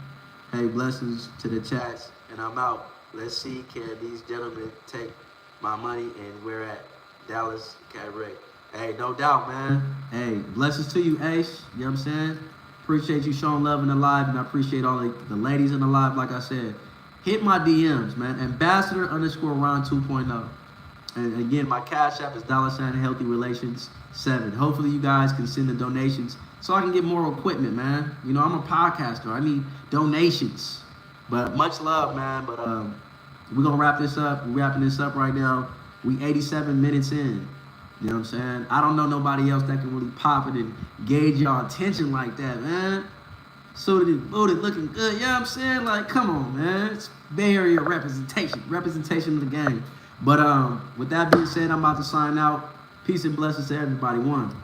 Hey, blessings to the chats, and I'm out. Let's see, can these gentlemen take my money, and we're at Dallas Cabaret. Hey, no doubt, man. Hey, blessings to you, Ace. You know what I'm saying? Appreciate you showing love in the live, and I appreciate all the ladies in the live, like I said. Hit my DMs, man. Ambassador_Ron 2.0. And again, my cash app is $Healthy Relations 7. Hopefully you guys can send the donations so I can get more equipment, man. I'm a podcaster. I need donations. But much love, man. But we're going to wrap this up. We're wrapping this up right now. We 87 minutes in. You know what I'm saying? I don't know nobody else that can really pop it and gauge y'all attention like that, man. Suited, booted, looking good. You know what I'm saying? Like, come on, man. It's Bay Area representation of the game. But with that being said, I'm about to sign out. Peace and blessings to everybody. One.